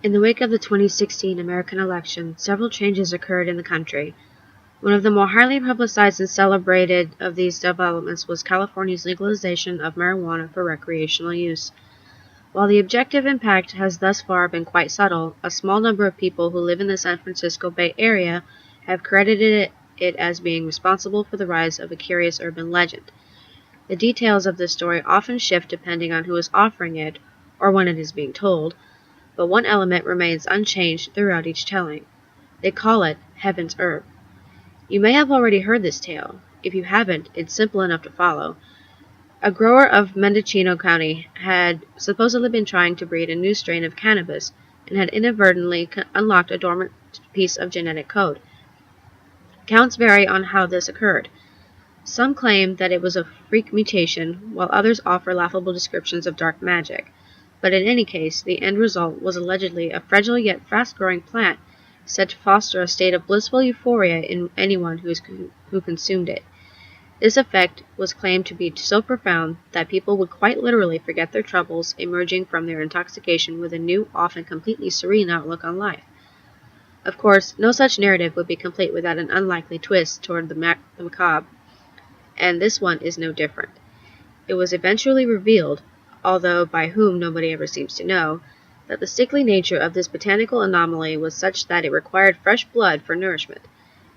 In the wake of the 2016 American election, several changes occurred in the country. One of the more highly publicized and celebrated of these developments was California's legalization of marijuana for recreational use. While the objective impact has thus far been quite subtle, a small number of people who live in the San Francisco Bay Area have credited it as being responsible for the rise of a curious urban legend. The details of this story often shift depending on who is offering it or when it is being told, but one element remains unchanged throughout each telling. They call it Heaven's Herb. You may have already heard this tale. If you haven't, it's simple enough to follow. A grower of Mendocino County had supposedly been trying to breed a new strain of cannabis and had inadvertently unlocked a dormant piece of genetic code. Accounts vary on how this occurred. Some claim that it was a freak mutation, while others offer laughable descriptions of dark magic. But in any case, the end result was allegedly a fragile yet fast-growing plant said to foster a state of blissful euphoria in anyone who consumed it. This effect was claimed to be so profound that people would quite literally forget their troubles, emerging from their intoxication with a new, often completely serene outlook on life. Of course, no such narrative would be complete without an unlikely twist toward the macabre, and this one is no different. It was eventually revealed, although by whom nobody ever seems to know, that the sickly nature of this botanical anomaly was such that it required fresh blood for nourishment.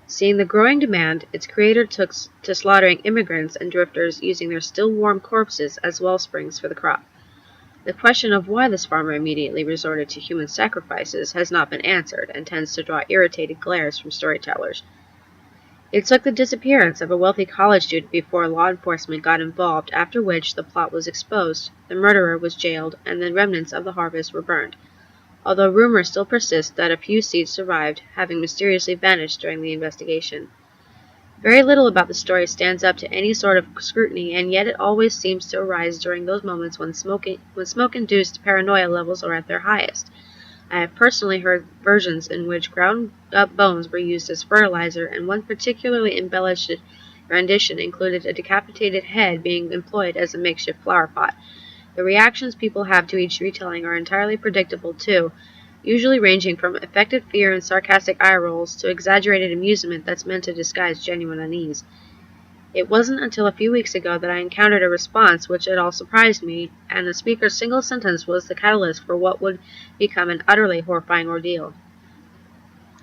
Seeing the growing demand, its creator took to slaughtering immigrants and drifters using their still warm corpses as well springs for the crop. The question of why this farmer immediately resorted to human sacrifices has not been answered and tends to draw irritated glares from storytellers. It took the disappearance of a wealthy college student before law enforcement got involved, after which the plot was exposed, the murderer was jailed, and the remnants of the harvest were burned, although rumors still persist that a few seeds survived, having mysteriously vanished during the investigation. Very little about the story stands up to any sort of scrutiny, and yet it always seems to arise during those moments when smoke-induced paranoia levels are at their highest. I have personally heard versions in which ground-up bones were used as fertilizer, and one particularly embellished rendition included a decapitated head being employed as a makeshift flower pot. The reactions people have to each retelling are entirely predictable, too, usually ranging from affected fear and sarcastic eye rolls to exaggerated amusement that's meant to disguise genuine unease. It wasn't until a few weeks ago that I encountered a response which at all surprised me, and the speaker's single sentence was the catalyst for what would become an utterly horrifying ordeal.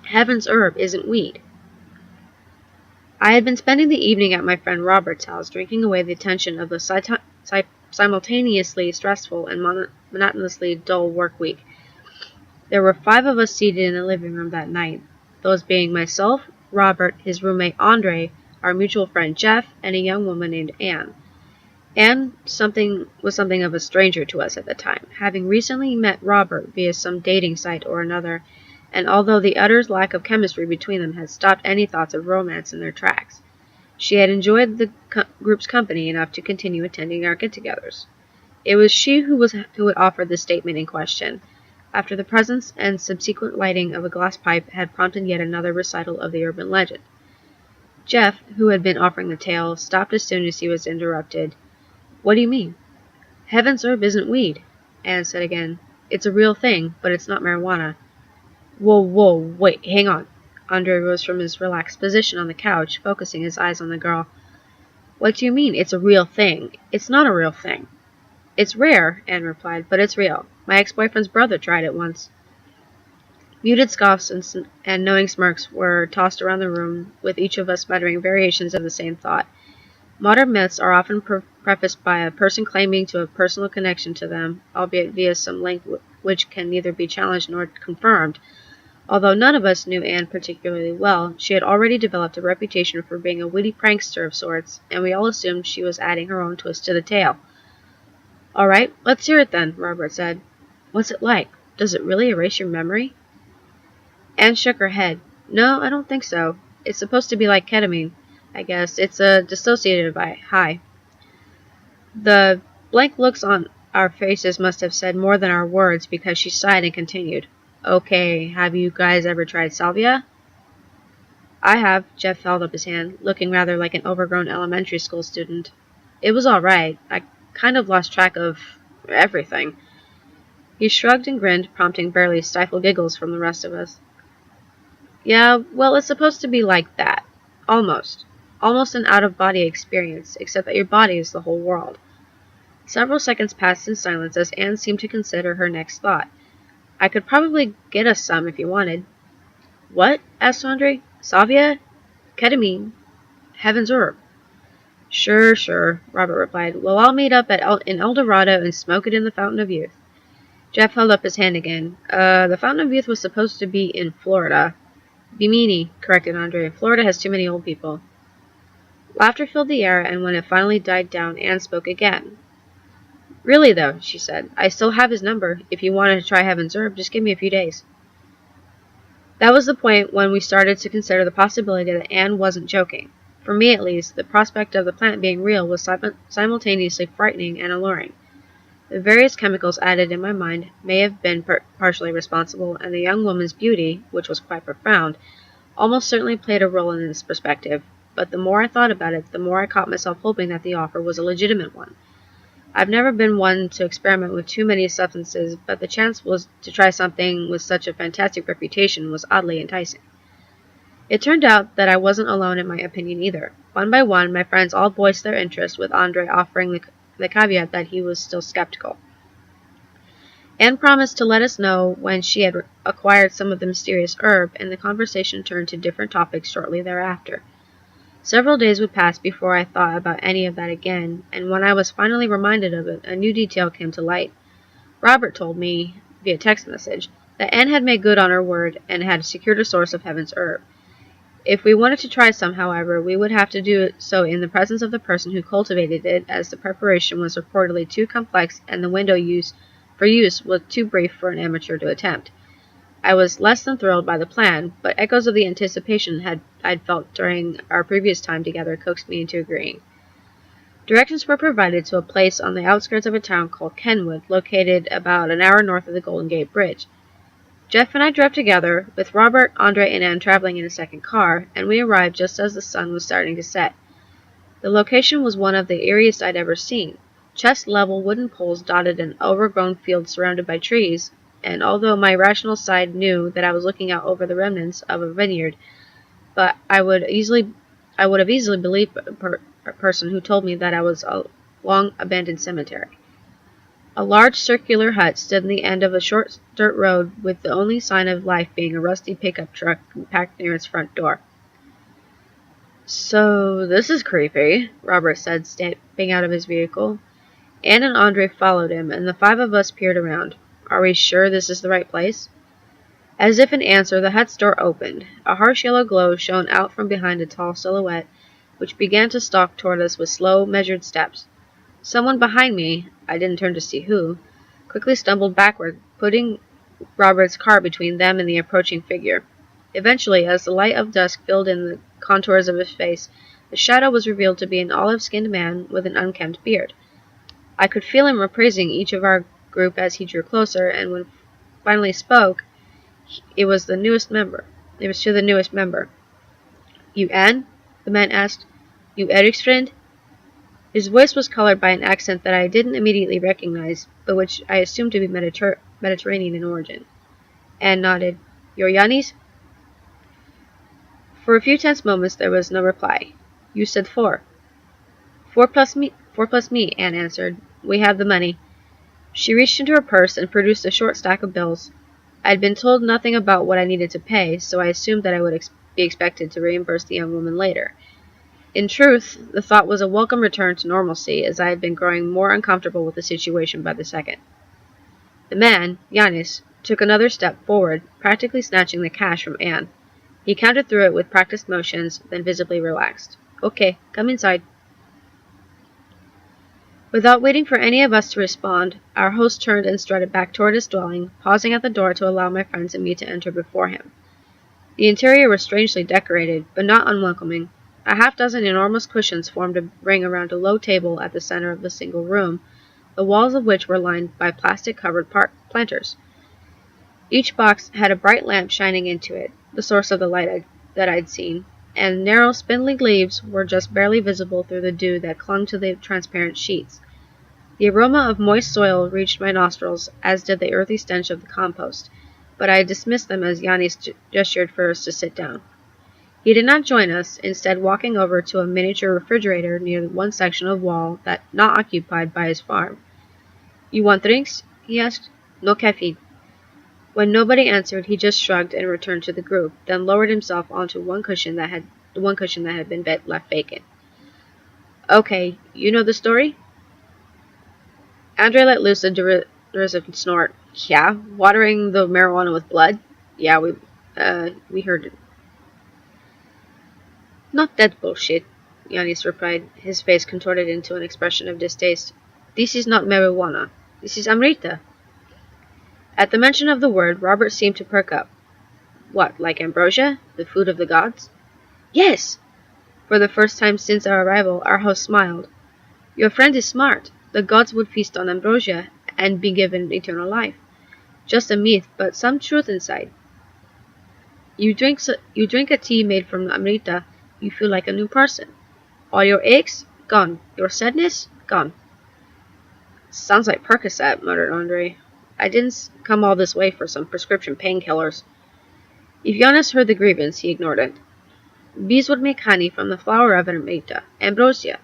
Heaven's Herb isn't weed. I had been spending the evening at my friend Robert's house, drinking away the tension of the simultaneously stressful and monotonously dull work week. There were 5 of us seated in the living room that night, those being myself, Robert, his roommate Andre, our mutual friend Jeff, and a young woman named Anne. Anne was something of a stranger to us at the time, having recently met Robert via some dating site or another, and although the utter lack of chemistry between them had stopped any thoughts of romance in their tracks, she had enjoyed the group's company enough to continue attending our get-togethers. It was she who had offered the statement in question, after the presence and subsequent lighting of a glass pipe had prompted yet another recital of the urban legend. Jeff, who had been offering the tale, stopped as soon as he was interrupted. "What do you mean?" "Heaven's Herb isn't weed," Anne said again. "It's a real thing, but it's not marijuana." Whoa, wait, hang on. Andre rose from his relaxed position on the couch, focusing his eyes on the girl. "What do you mean, it's a real thing? It's not a real thing." "It's rare," Anne replied, "but it's real. My ex-boyfriend's brother tried it once." Muted scoffs and knowing smirks were tossed around the room, with each of us muttering variations of the same thought. Modern myths are often prefaced by a person claiming to have personal connection to them, albeit via some link which can neither be challenged nor confirmed. Although none of us knew Anne particularly well, she had already developed a reputation for being a witty prankster of sorts, and we all assumed she was adding her own twist to the tale. "All right, let's hear it then," Robert said. "What's it like? Does it really erase your memory?" Anne shook her head. "No, I don't think so. It's supposed to be like ketamine, I guess. It's a dissociative high." The blank looks on our faces must have said more than our words, because she sighed and continued. "Okay, have you guys ever tried salvia?" "I have." Jeff held up his hand, looking rather like an overgrown elementary school student. "It was all right. I kind of lost track of everything." He shrugged and grinned, prompting barely stifled giggles from the rest of us. Yeah, well, it's supposed to be like that. Almost. Almost an out-of-body experience, except that your body is the whole world. Several seconds passed in silence as Anne seemed to consider her next thought. I could probably get us some if you wanted. What? Asked Andre. Salvia? Ketamine? Heaven's herb. Sure, Robert replied. Well, I'll meet up in El Dorado and smoke it in the Fountain of Youth. Jeff held up his hand again. The Fountain of Youth was supposed to be in Florida. Bimini, corrected Andre. Florida has too many old people. Laughter filled the air, and when it finally died down, Anne spoke again. Really, though, she said, I still have his number. If you wanted to try Heaven's herb, just give me a few days. That was the point when we started to consider the possibility that Anne wasn't joking. For me, at least, the prospect of the plant being real was simultaneously frightening and alluring. The various chemicals added in my mind may have been partially responsible, and the young woman's beauty, which was quite profound, almost certainly played a role in this perspective, but the more I thought about it, the more I caught myself hoping that the offer was a legitimate one. I've never been one to experiment with too many substances, but the chance was to try something with such a fantastic reputation was oddly enticing. It turned out that I wasn't alone in my opinion either. One by one, my friends all voiced their interest, with Andre offering the caveat that he was still skeptical. Anne promised to let us know when she had acquired some of the mysterious herb, and the conversation turned to different topics shortly thereafter. Several days would pass before I thought about any of that again, and when I was finally reminded of it, a new detail came to light. Robert told me, via text message, that Anne had made good on her word and had secured a source of Heaven's herb. If we wanted to try some, however, we would have to do so in the presence of the person who cultivated it, as the preparation was reportedly too complex and the window for use was too brief for an amateur to attempt. I was less than thrilled by the plan, but echoes of the anticipation I'd felt during our previous time together coaxed me into agreeing. Directions were provided to a place on the outskirts of a town called Kenwood, located about an hour north of the Golden Gate Bridge. Jeff and I drove together, with Robert, Andre, and Anne traveling in a second car, and we arrived just as the sun was starting to set. The location was one of the eeriest I'd ever seen. Chest-level wooden poles dotted an overgrown field surrounded by trees, and although my rational side knew that I was looking out over the remnants of a vineyard, but I would have easily believed a person who told me that I was a long-abandoned cemetery. A large circular hut stood in the end of a short dirt road, with the only sign of life being a rusty pickup truck packed near its front door. So, this is creepy, Robert said, stepping out of his vehicle. Anne and Andre followed him, and the five of us peered around. Are we sure this is the right place? As if in answer, the hut's door opened. A harsh yellow glow shone out from behind a tall silhouette, which began to stalk toward us with slow, measured steps. Someone behind me, I didn't turn to see who, quickly stumbled backward, putting Robert's car between them and the approaching figure. Eventually, as the light of dusk filled in the contours of his face, the shadow was revealed to be an olive-skinned man with an unkempt beard. I could feel him appraising each of our group as he drew closer, and when finally spoke, it was to the newest member. You Anne? The man asked. You Eric's friend? His voice was colored by an accent that I didn't immediately recognize, but which I assumed to be Mediterranean in origin. Anne nodded. You're Yanni's? For a few tense moments there was no reply. You said 4. 4 plus me, Anne answered. We have the money. She reached into her purse and produced a short stack of bills. I had been told nothing about what I needed to pay, so I assumed that I would be expected to reimburse the young woman later. In truth, the thought was a welcome return to normalcy, as I had been growing more uncomfortable with the situation by the second. The man, Yannis, took another step forward, practically snatching the cash from Anne. He counted through it with practiced motions, then visibly relaxed. Okay, come inside. Without waiting for any of us to respond, our host turned and strutted back toward his dwelling, pausing at the door to allow my friends and me to enter before him. The interior was strangely decorated, but not unwelcoming. A half-dozen enormous cushions formed a ring around a low table at the center of the single room, the walls of which were lined by plastic-covered planters. Each box had a bright lamp shining into it, the source of the light that I'd seen, and narrow, spindly leaves were just barely visible through the dew that clung to the transparent sheets. The aroma of moist soil reached my nostrils, as did the earthy stench of the compost, but I dismissed them as Yannis gestured for us to sit down. He did not join us, instead walking over to a miniature refrigerator near one section of wall that not occupied by his farm. "You want drinks?" he asked. "No caffeine." When nobody answered, he just shrugged and returned to the group, then lowered himself onto the one cushion that had been left vacant. "Okay, you know the story?" Andre let loose a derisive snort. "Yeah, watering the marijuana with blood? Yeah, we heard it." "Not that bullshit," Yannis replied, his face contorted into an expression of distaste. "This is not marijuana. This is Amrita." At the mention of the word, Robert seemed to perk up. "What, like ambrosia? The food of the gods?" "Yes!" For the first time since our arrival, our host smiled. "Your friend is smart. The gods would feast on ambrosia and be given eternal life. Just a myth, but some truth inside. You drink a tea made from Amrita, you feel like a new person. All your aches, gone. Your sadness, gone." "Sounds like Percocet," muttered Andre. "I didn't come all this way for some prescription painkillers." If Giannis heard the grievance, he ignored it. "Bees would make honey from the flower of Amrita, ambrosia.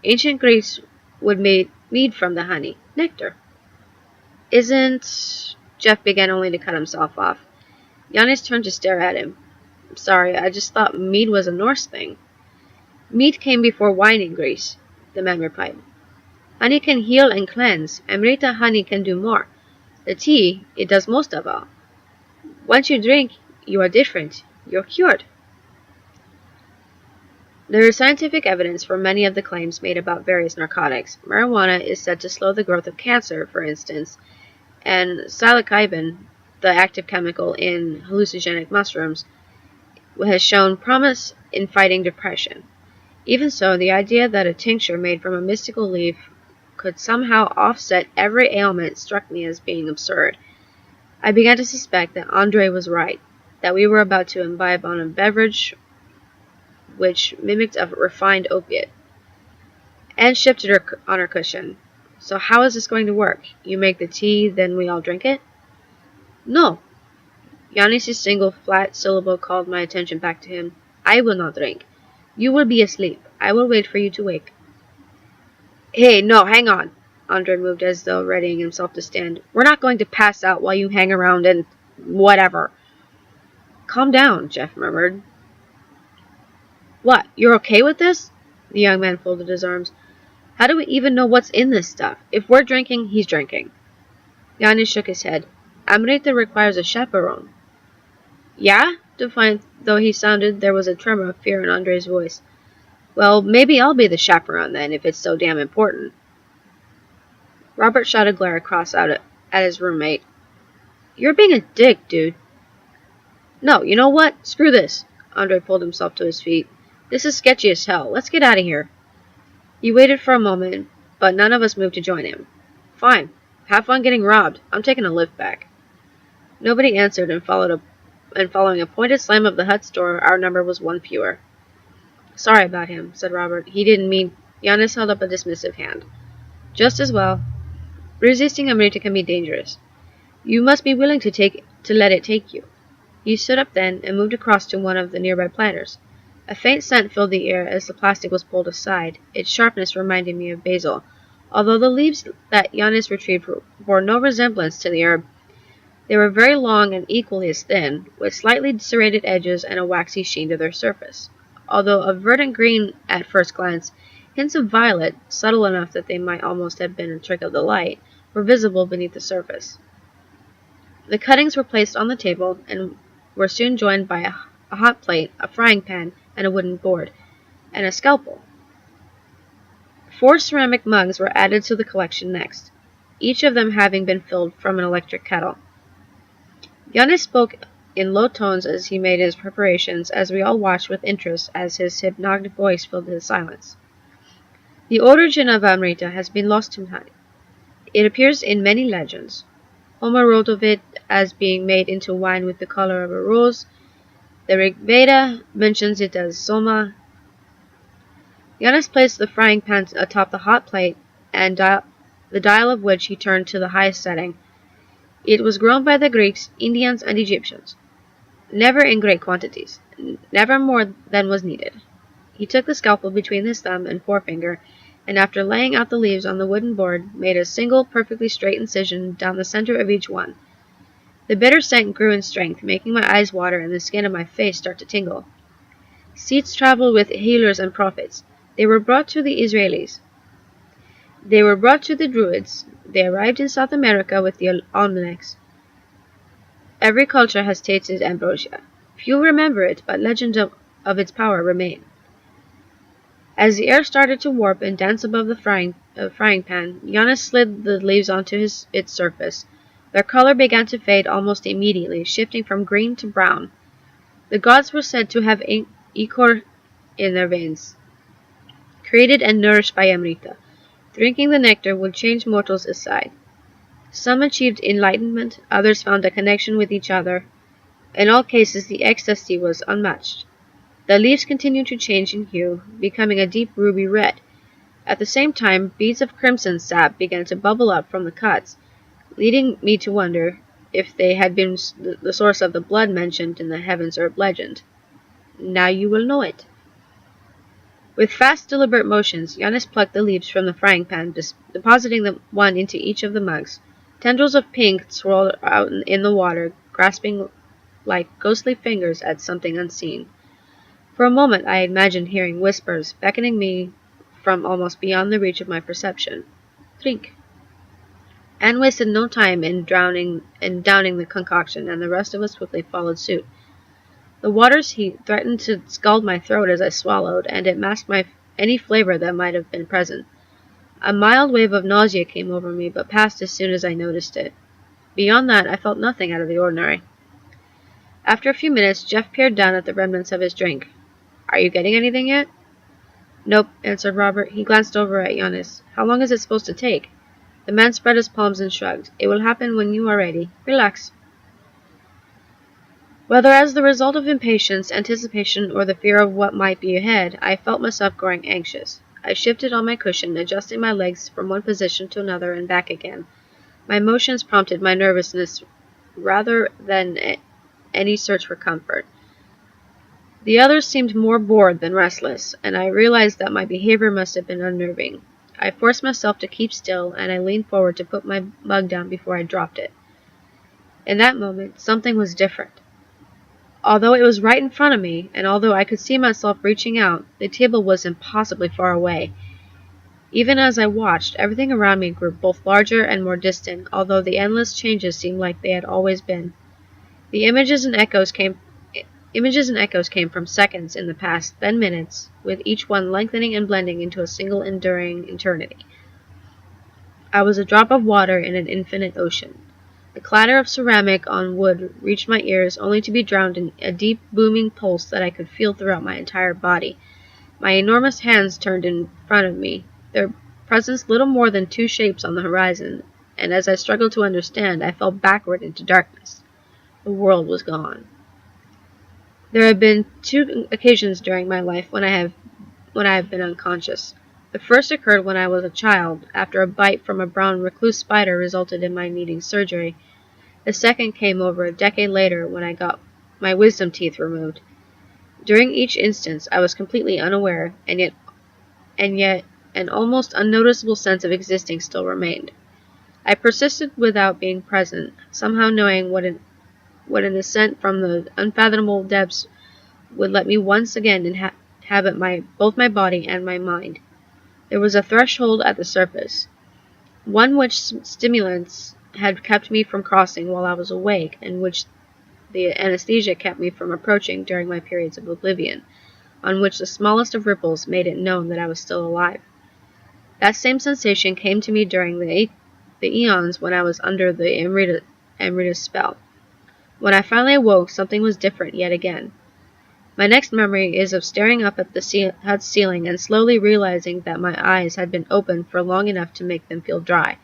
Ancient Greeks would make mead from the honey, nectar." "Isn't—" Jeff began only to cut himself off. Giannis turned to stare at him. "Sorry, I just thought mead was a Norse thing." "Mead came before wine in Greece," the man replied. "Honey can heal and cleanse. Amrita honey can do more. The tea, it does most of all. Once you drink, you are different. You're cured." There is scientific evidence for many of the claims made about various narcotics. Marijuana is said to slow the growth of cancer, for instance, and psilocybin, the active chemical in hallucinogenic mushrooms, has shown promise in fighting depression. Even so, the idea that a tincture made from a mystical leaf could somehow offset every ailment struck me as being absurd. I began to suspect that Andre was right, that we were about to imbibe on a beverage which mimicked a refined opiate. Anne shifted on her cushion. "So how is this going to work? You make the tea, then we all drink it?" "No." Yannis' single flat syllable called my attention back to him. "I will not drink. You will be asleep. I will wait for you to wake." "Hey, no, hang on." Andre moved as though readying himself to stand. "We're not going to pass out while you hang around and whatever." "Calm down," Jeff murmured. "What, you're okay with this?" The young man folded his arms. "How do we even know what's in this stuff? If we're drinking, he's drinking." Yannis shook his head. "Amrita requires a chaperone." "Yeah?" Defiant though he sounded, there was a tremor of fear in Andre's voice. "Well, maybe I'll be the chaperone then, if it's so damn important." Robert shot a glare across at his roommate. "You're being a dick, dude." "No, you know what? Screw this." Andre pulled himself to his feet. "This is sketchy as hell. Let's get out of here." He waited for a moment, but none of us moved to join him. "Fine. Have fun getting robbed. I'm taking a lift back." Nobody answered, and following a pointed slam of the hut's door, our number was one fewer. "Sorry about him," said Robert. "He didn't mean—" Giannis held up a dismissive hand. "Just as well. Resisting Amrita can be dangerous. You must be willing to let it take you." He stood up then and moved across to one of the nearby planters. A faint scent filled the air as the plastic was pulled aside. Its sharpness reminded me of basil, although the leaves that Giannis retrieved bore no resemblance to the herb. They were very long and equally as thin, with slightly serrated edges and a waxy sheen to their surface. Although of verdant green at first glance, hints of violet, subtle enough that they might almost have been a trick of the light, were visible beneath the surface. The cuttings were placed on the table and were soon joined by a hot plate, a frying pan, and a wooden board, and a scalpel. 4 ceramic mugs were added to the collection next, each of them having been filled from an electric kettle. Giannis spoke in low tones as he made his preparations, as we all watched with interest as his hypnotic voice filled the silence. "The origin of Amrita has been lost to time. It appears in many legends. Homer wrote of it as being made into wine with the color of a rose. The Rig Veda mentions it as soma." Giannis placed the frying pan atop the hot plate and the dial of which he turned to the highest setting. It was grown by the Greeks, Indians, and Egyptians, never in great quantities, never more than was needed. He took the scalpel between his thumb and forefinger, and after laying out the leaves on the wooden board, made a single perfectly straight incision down the center of each one. The bitter scent grew in strength, making my eyes water and the skin of my face start to tingle. Seeds traveled with healers and prophets. They were brought to the Israelis. They were brought to the Druids. They arrived in South America with the almanacs. Every culture has tasted ambrosia. Few remember it, but legends of its power remain. As the air started to warp and dance above the frying pan, Giannis slid the leaves onto its surface. Their color began to fade almost immediately, shifting from green to brown. The gods were said to have ichor in their veins, created and nourished by Amrita. Drinking the nectar would change mortals aside. Some achieved enlightenment, others found a connection with each other. In all cases, the ecstasy was unmatched. The leaves continued to change in hue, becoming a deep ruby red. At the same time, beads of crimson sap began to bubble up from the cuts, leading me to wonder if they had been the source of the blood mentioned in the Heaven's Herb legend. Now you will know it. With fast, deliberate motions, Giannis plucked the leaves from the frying pan, depositing one into each of the mugs. Tendrils of pink swirled out in the water, grasping like ghostly fingers at something unseen. For a moment I imagined hearing whispers, beckoning me from almost beyond the reach of my perception. Drink. Anne wasted no time in downing the concoction, and the rest of us quickly followed suit. The water's heat threatened to scald my throat as I swallowed, and it masked any flavor that might have been present. A mild wave of nausea came over me, but passed as soon as I noticed it. Beyond that, I felt nothing out of the ordinary. After a few minutes, Jeff peered down at the remnants of his drink. Are you getting anything yet? Nope, answered Robert. He glanced over at Giannis. How long is it supposed to take? The man spread his palms and shrugged. It will happen when you are ready. Relax. Whether as the result of impatience, anticipation, or the fear of what might be ahead, I felt myself growing anxious. I shifted on my cushion, adjusting my legs from one position to another and back again. My motions prompted my nervousness rather than any search for comfort. The others seemed more bored than restless, and I realized that my behavior must have been unnerving. I forced myself to keep still, and I leaned forward to put my mug down before I dropped it. In that moment, something was different. Although it was right in front of me, and although I could see myself reaching out, the table was impossibly far away. Even as I watched, everything around me grew both larger and more distant, although the endless changes seemed like they had always been. The images and echoes came from seconds in the past, then minutes, with each one lengthening and blending into a single enduring eternity. I was a drop of water in an infinite ocean. The clatter of ceramic on wood reached my ears, only to be drowned in a deep, booming pulse that I could feel throughout my entire body. My enormous hands turned in front of me, their presence little more than two shapes on the horizon, and as I struggled to understand, I fell backward into darkness. The world was gone. There have been two occasions during my life when I have been unconscious. The first occurred when I was a child, after a bite from a brown recluse spider resulted in my needing surgery. The second came over a decade later when I got my wisdom teeth removed. During each instance, I was completely unaware, and yet an almost unnoticeable sense of existing still remained. I persisted without being present, somehow knowing what an ascent from the unfathomable depths would let me once again inhabit both my body and my mind. There was a threshold at the surface, one which stimulants had kept me from crossing while I was awake, and which the anesthesia kept me from approaching during my periods of oblivion, on which the smallest of ripples made it known that I was still alive. That same sensation came to me during the eons when I was under the Amrita's spell. When I finally awoke, something was different yet again. My next memory is of staring up at the hut's ceiling and slowly realizing that my eyes had been open for long enough to make them feel dry.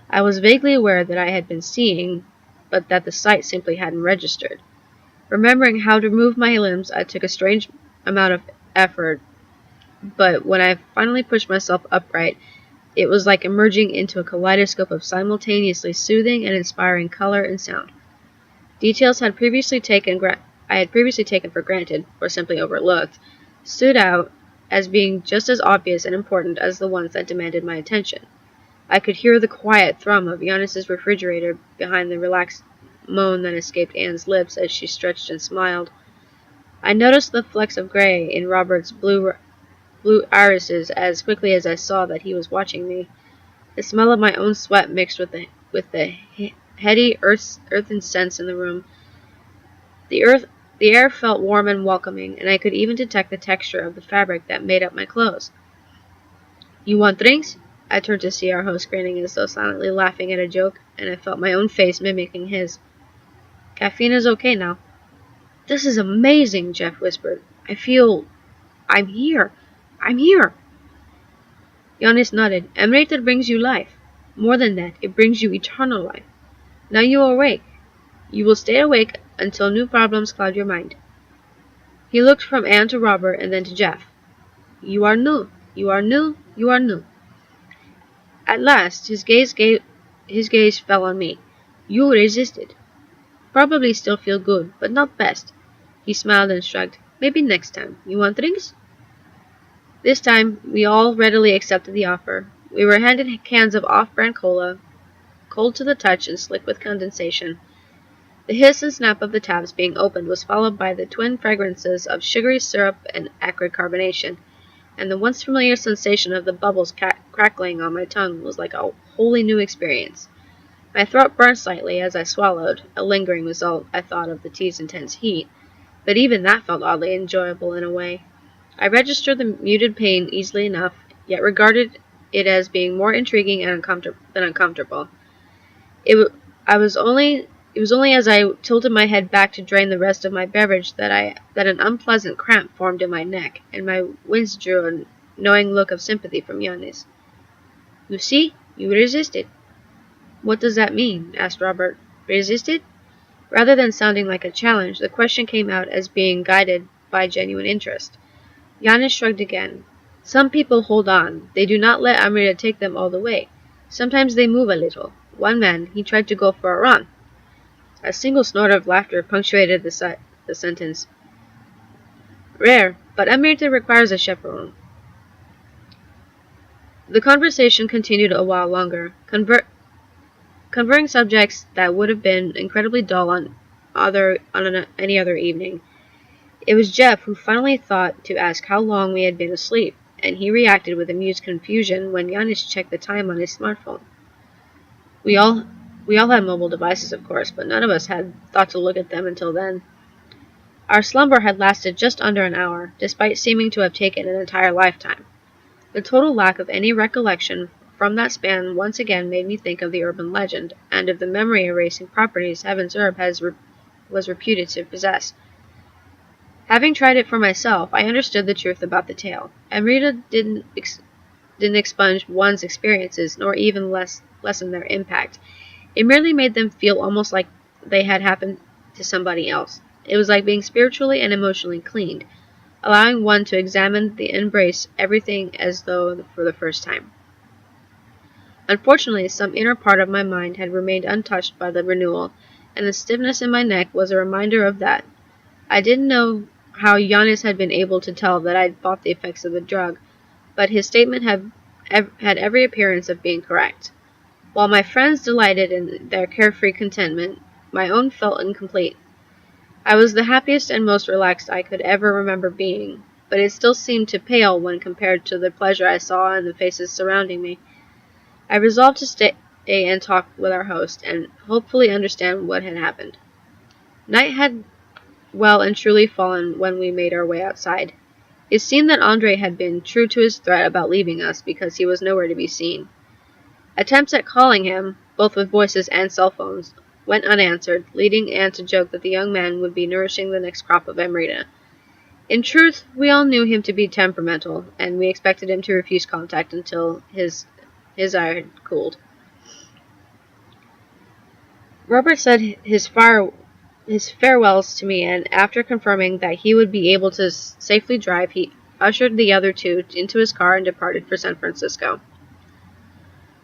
I was vaguely aware that I had been seeing, but that the sight simply hadn't registered. Remembering how to move my limbs, I took a strange amount of effort, but when I finally pushed myself upright, It was like emerging into a kaleidoscope of simultaneously soothing and inspiring color and sound. Details I had previously taken for granted, or simply overlooked, stood out as being just as obvious and important as the ones that demanded my attention. I could hear the quiet thrum of Giannis's refrigerator behind the relaxed moan that escaped Anne's lips as she stretched and smiled. I noticed the flecks of gray in Robert's blue irises as quickly as I saw that he was watching me. The smell of my own sweat mixed with the heady earthen scents in the room. The air felt warm and welcoming, and I could even detect the texture of the fabric that made up my clothes. "You want drinks?" I turned to see our host grinning as though silently laughing at a joke, and I felt my own face mimicking his. "Caffeine is okay now." "This is amazing," Jeff whispered. I'm here. I'm here." Giannis nodded. "Emulator brings you life. More than that, it brings you eternal life. Now you are awake. You will stay awake until new problems cloud your mind." He looked from Anne to Robert and then to Jeff. "You are new. You are new. You are new." At last, his gaze fell on me. "You resisted. Probably still feel good, but not best." He smiled and shrugged. "Maybe next time. You want drinks?" This time, we all readily accepted the offer. We were handed cans of off-brand cola, cold to the touch and slick with condensation. The hiss and snap of the tabs being opened was followed by the twin fragrances of sugary syrup and acrid carbonation, and the once familiar sensation of the bubbles crackling on my tongue was like a wholly new experience. My throat burned slightly as I swallowed, a lingering result, I thought, of the tea's intense heat, but even that felt oddly enjoyable in a way. I registered the muted pain easily enough, yet regarded it as being more intriguing and uncomfortable. It was only as I tilted my head back to drain the rest of my beverage that an unpleasant cramp formed in my neck, and my wince drew a knowing look of sympathy from Giannis. "You see, you resisted." "What does that mean?" asked Robert. "Resisted?" Rather than sounding like a challenge, the question came out as being guided by genuine interest. Giannis shrugged again. "Some people hold on. They do not let Amrita take them all the way. Sometimes they move a little. One man, he tried to go for a run." A single snort of laughter punctuated the sentence. "Rare, but Amrita requires a chaperone." The conversation continued a while longer, covering subjects that would have been incredibly dull on any other evening. It was Jeff who finally thought to ask how long we had been asleep, and he reacted with amused confusion when Giannis checked the time on his smartphone. We all had mobile devices, of course, but none of us had thought to look at them until then. Our slumber had lasted just under an hour, despite seeming to have taken an entire lifetime. The total lack of any recollection from that span once again made me think of the urban legend, and of the memory-erasing properties Heaven's Herb was reputed to possess. Having tried it for myself, I understood the truth about the tale. Amrita didn't expunge one's experiences, nor even lessen their impact. It merely made them feel almost like they had happened to somebody else. It was like being spiritually and emotionally cleaned, allowing one to examine and embrace everything as though for the first time. Unfortunately, some inner part of my mind had remained untouched by the renewal, and the stiffness in my neck was a reminder of that. I didn't know how Giannis had been able to tell that I'd fought the effects of the drug, but his statement had every appearance of being correct. While my friends delighted in their carefree contentment, my own felt incomplete. I was the happiest and most relaxed I could ever remember being, but it still seemed to pale when compared to the pleasure I saw in the faces surrounding me. I resolved to stay and talk with our host, and hopefully understand what had happened. Night had well and truly fallen when we made our way outside. It seemed that Andre had been true to his threat about leaving us because he was nowhere to be seen. Attempts at calling him, both with voices and cell phones, went unanswered, leading Anne to joke that the young man would be nourishing the next crop of Amrita. In truth, we all knew him to be temperamental, and we expected him to refuse contact until his ire had cooled. Robert said his farewells to me, and after confirming that he would be able to safely drive, he ushered the other two into his car and departed for San Francisco.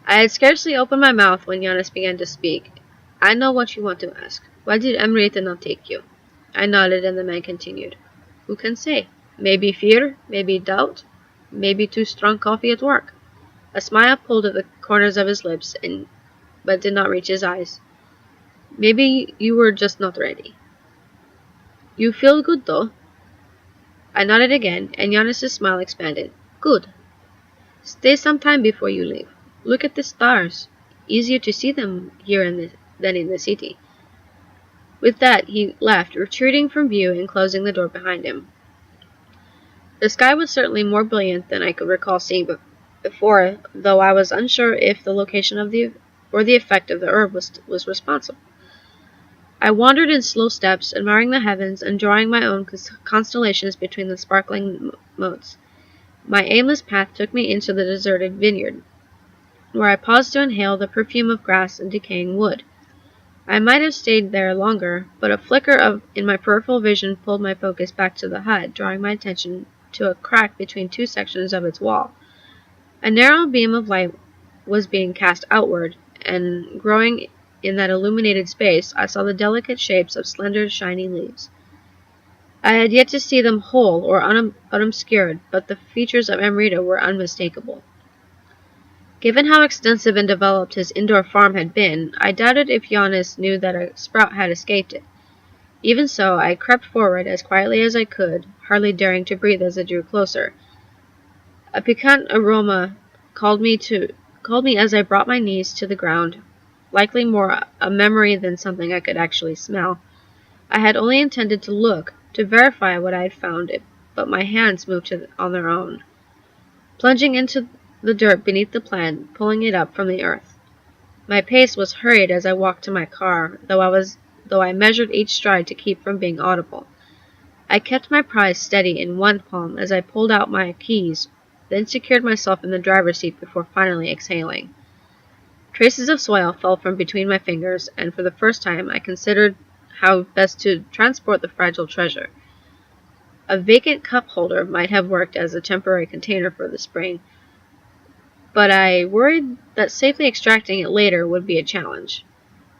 I had scarcely opened my mouth when Giannis began to speak. I know what you want to ask. Why did Amrita not take you? I nodded, and the man continued. Who can say? Maybe fear, maybe doubt, maybe too strong coffee at work. A smile pulled at the corners of his lips, but did not reach his eyes. Maybe you were just not ready. You feel good, though. I nodded again, and Giannis' smile expanded. Good. Stay some time before you leave. Look at the stars. Easier to see them here than in the city. With that, he left, retreating from view and closing the door behind him. The sky was certainly more brilliant than I could recall seeing before, though I was unsure if the location of the effect of the herb was responsible. I wandered in slow steps, admiring the heavens and drawing my own constellations between the sparkling motes. My aimless path took me into the deserted vineyard, where I paused to inhale the perfume of grass and decaying wood. I might have stayed there longer, but a flicker in my peripheral vision pulled my focus back to the hut, drawing my attention to a crack between two sections of its wall. A narrow beam of light was being cast outward, and growing in that illuminated space, I saw the delicate shapes of slender, shiny leaves. I had yet to see them whole or unobscured, but the features of Amrita were unmistakable. Given how extensive and developed his indoor farm had been, I doubted if Giannis knew that a sprout had escaped it. Even so, I crept forward as quietly as I could, hardly daring to breathe as I drew closer. A piquant aroma called me as I brought my knees to the ground, likely more a memory than something I could actually smell. I had only intended to look, to verify what I had found, but my hands moved on their own, plunging into the dirt beneath the plant, pulling it up from the earth. My pace was hurried as I walked to my car, though I measured each stride to keep from being audible. I kept my prize steady in one palm as I pulled out my keys, then secured myself in the driver's seat before finally exhaling. Traces of soil fell from between my fingers, and for the first time I considered how best to transport the fragile treasure. A vacant cup holder might have worked as a temporary container for the spring, but I worried that safely extracting it later would be a challenge.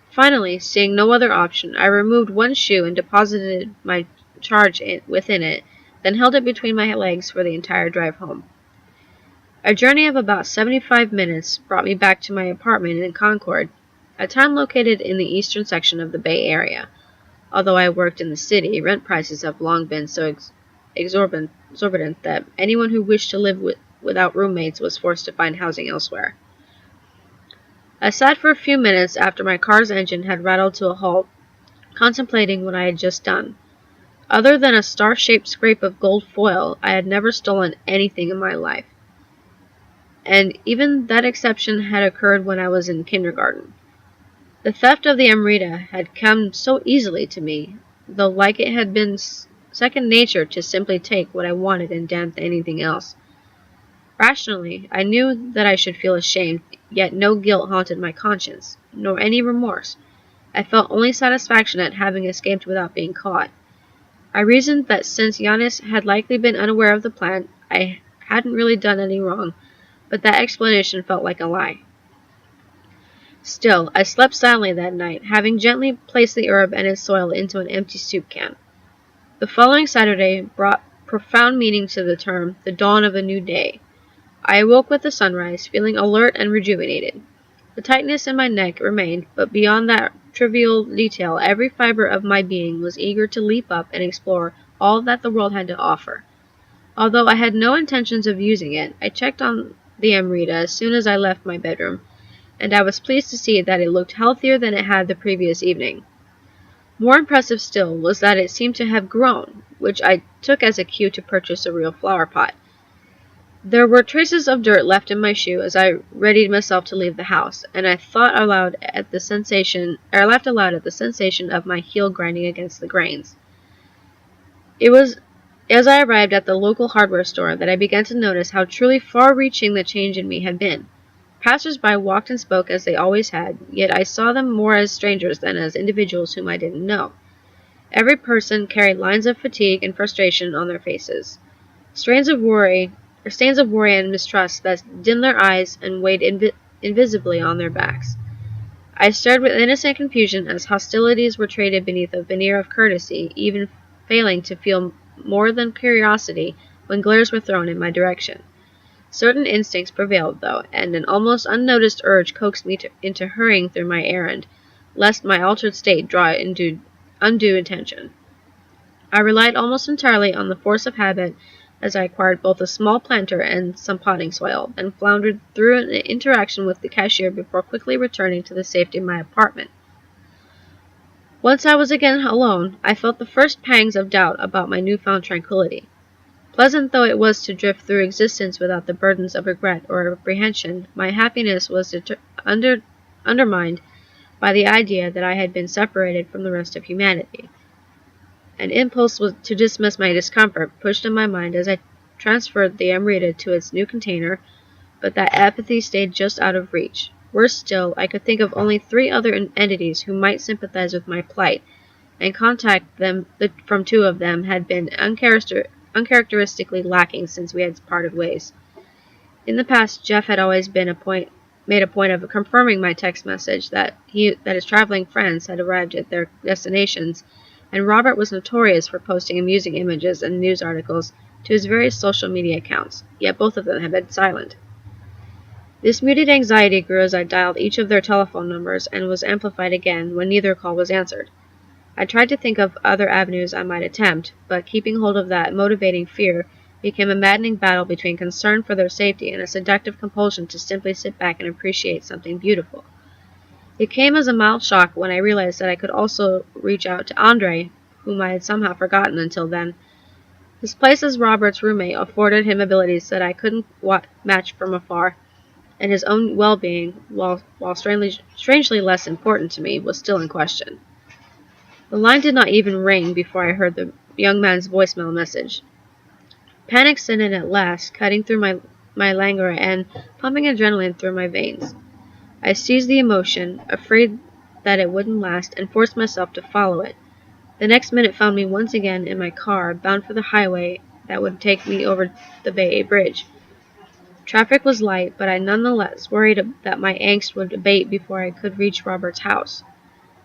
Finally, seeing no other option, I removed one shoe and deposited my charge within it, then held it between my legs for the entire drive home. A journey of about 75 minutes brought me back to my apartment in Concord, a town located in the eastern section of the Bay Area. Although I worked in the city, rent prices have long been so exorbitant that anyone who wished to live without roommates was forced to find housing elsewhere. I sat for a few minutes after my car's engine had rattled to a halt, contemplating what I had just done. Other than a star-shaped scrape of gold foil, I had never stolen anything in my life. And even that exception had occurred when I was in kindergarten. The theft of the Amrita had come so easily to me, though like it had been second nature to simply take what I wanted and damn anything else. Rationally, I knew that I should feel ashamed, yet no guilt haunted my conscience, nor any remorse. I felt only satisfaction at having escaped without being caught. I reasoned that since Giannis had likely been unaware of the plan, I hadn't really done any wrong, but that explanation felt like a lie. Still, I slept soundly that night, having gently placed the herb and its soil into an empty soup can. The following Saturday brought profound meaning to the term, the dawn of a new day. I awoke with the sunrise, feeling alert and rejuvenated. The tightness in my neck remained, but beyond that trivial detail, every fiber of my being was eager to leap up and explore all that the world had to offer. Although I had no intentions of using it, I checked on the Amrita as soon as I left my bedroom, and I was pleased to see that it looked healthier than it had the previous evening. More impressive still was that it seemed to have grown, which I took as a cue to purchase a real flower pot. There were traces of dirt left in my shoe as I readied myself to leave the house, and I laughed aloud at the sensation of my heel grinding against the grains. It was as I arrived at the local hardware store that I began to notice how truly far-reaching the change in me had been. Passers-by walked and spoke as they always had, yet I saw them more as strangers than as individuals whom I didn't know. Every person carried lines of fatigue and frustration on their faces, stains of worry and mistrust that dimmed their eyes and weighed invisibly on their backs. I stared with innocent confusion as hostilities were traded beneath a veneer of courtesy, even failing to feel more than curiosity when glares were thrown in my direction. Certain instincts prevailed, though, and an almost unnoticed urge coaxed me into hurrying through my errand, lest my altered state draw undue attention. I relied almost entirely on the force of habit as I acquired both a small planter and some potting soil, and floundered through an interaction with the cashier before quickly returning to the safety of my apartment. Once I was again alone, I felt the first pangs of doubt about my newfound tranquillity. Pleasant though it was to drift through existence without the burdens of regret or apprehension, my happiness was undermined by the idea that I had been separated from the rest of humanity. An impulse to dismiss my discomfort pushed in my mind as I transferred the Amrita to its new container, but that apathy stayed just out of reach. Worse still, I could think of only 3 other entities who might sympathize with my plight, and contact from 2 of them had been uncharacteristically lacking since we had parted ways. In the past, Jeff had always made a point of confirming my text message that his traveling friends had arrived at their destinations, and Robert was notorious for posting amusing images and news articles to his various social media accounts, yet both of them had been silent. This muted anxiety grew as I dialed each of their telephone numbers and was amplified again when neither call was answered. I tried to think of other avenues I might attempt, but keeping hold of that motivating fear became a maddening battle between concern for their safety and a seductive compulsion to simply sit back and appreciate something beautiful. It came as a mild shock when I realized that I could also reach out to Andre, whom I had somehow forgotten until then. His place as Robert's roommate afforded him abilities that I couldn't match from afar, and his own well-being, while strangely less important to me, was still in question. The line did not even ring before I heard the young man's voicemail message. Panic set in at last, cutting through my languor and pumping adrenaline through my veins. I seized the emotion, afraid that it wouldn't last, and forced myself to follow it. The next minute found me once again in my car, bound for the highway that would take me over the Bay Bridge. Traffic was light, but I nonetheless worried that my angst would abate before I could reach Robert's house.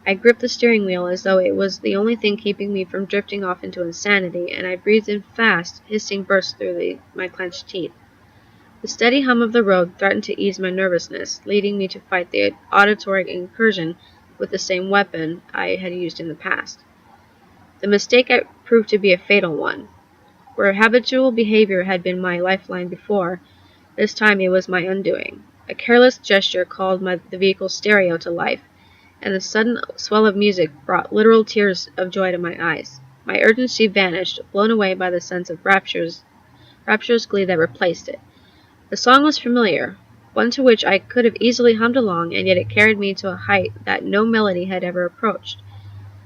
I gripped the steering wheel as though it was the only thing keeping me from drifting off into insanity, and I breathed in fast, hissing bursts through my clenched teeth. The steady hum of the road threatened to ease my nervousness, leading me to fight the auditory incursion with the same weapon I had used in the past. The mistake proved to be a fatal one. Where habitual behavior had been my lifeline before, this time it was my undoing. A careless gesture called the vehicle's stereo to life, and the sudden swell of music brought literal tears of joy to my eyes. My urgency vanished, blown away by the sense of rapturous glee that replaced it. The song was familiar, one to which I could have easily hummed along, and yet it carried me to a height that no melody had ever approached.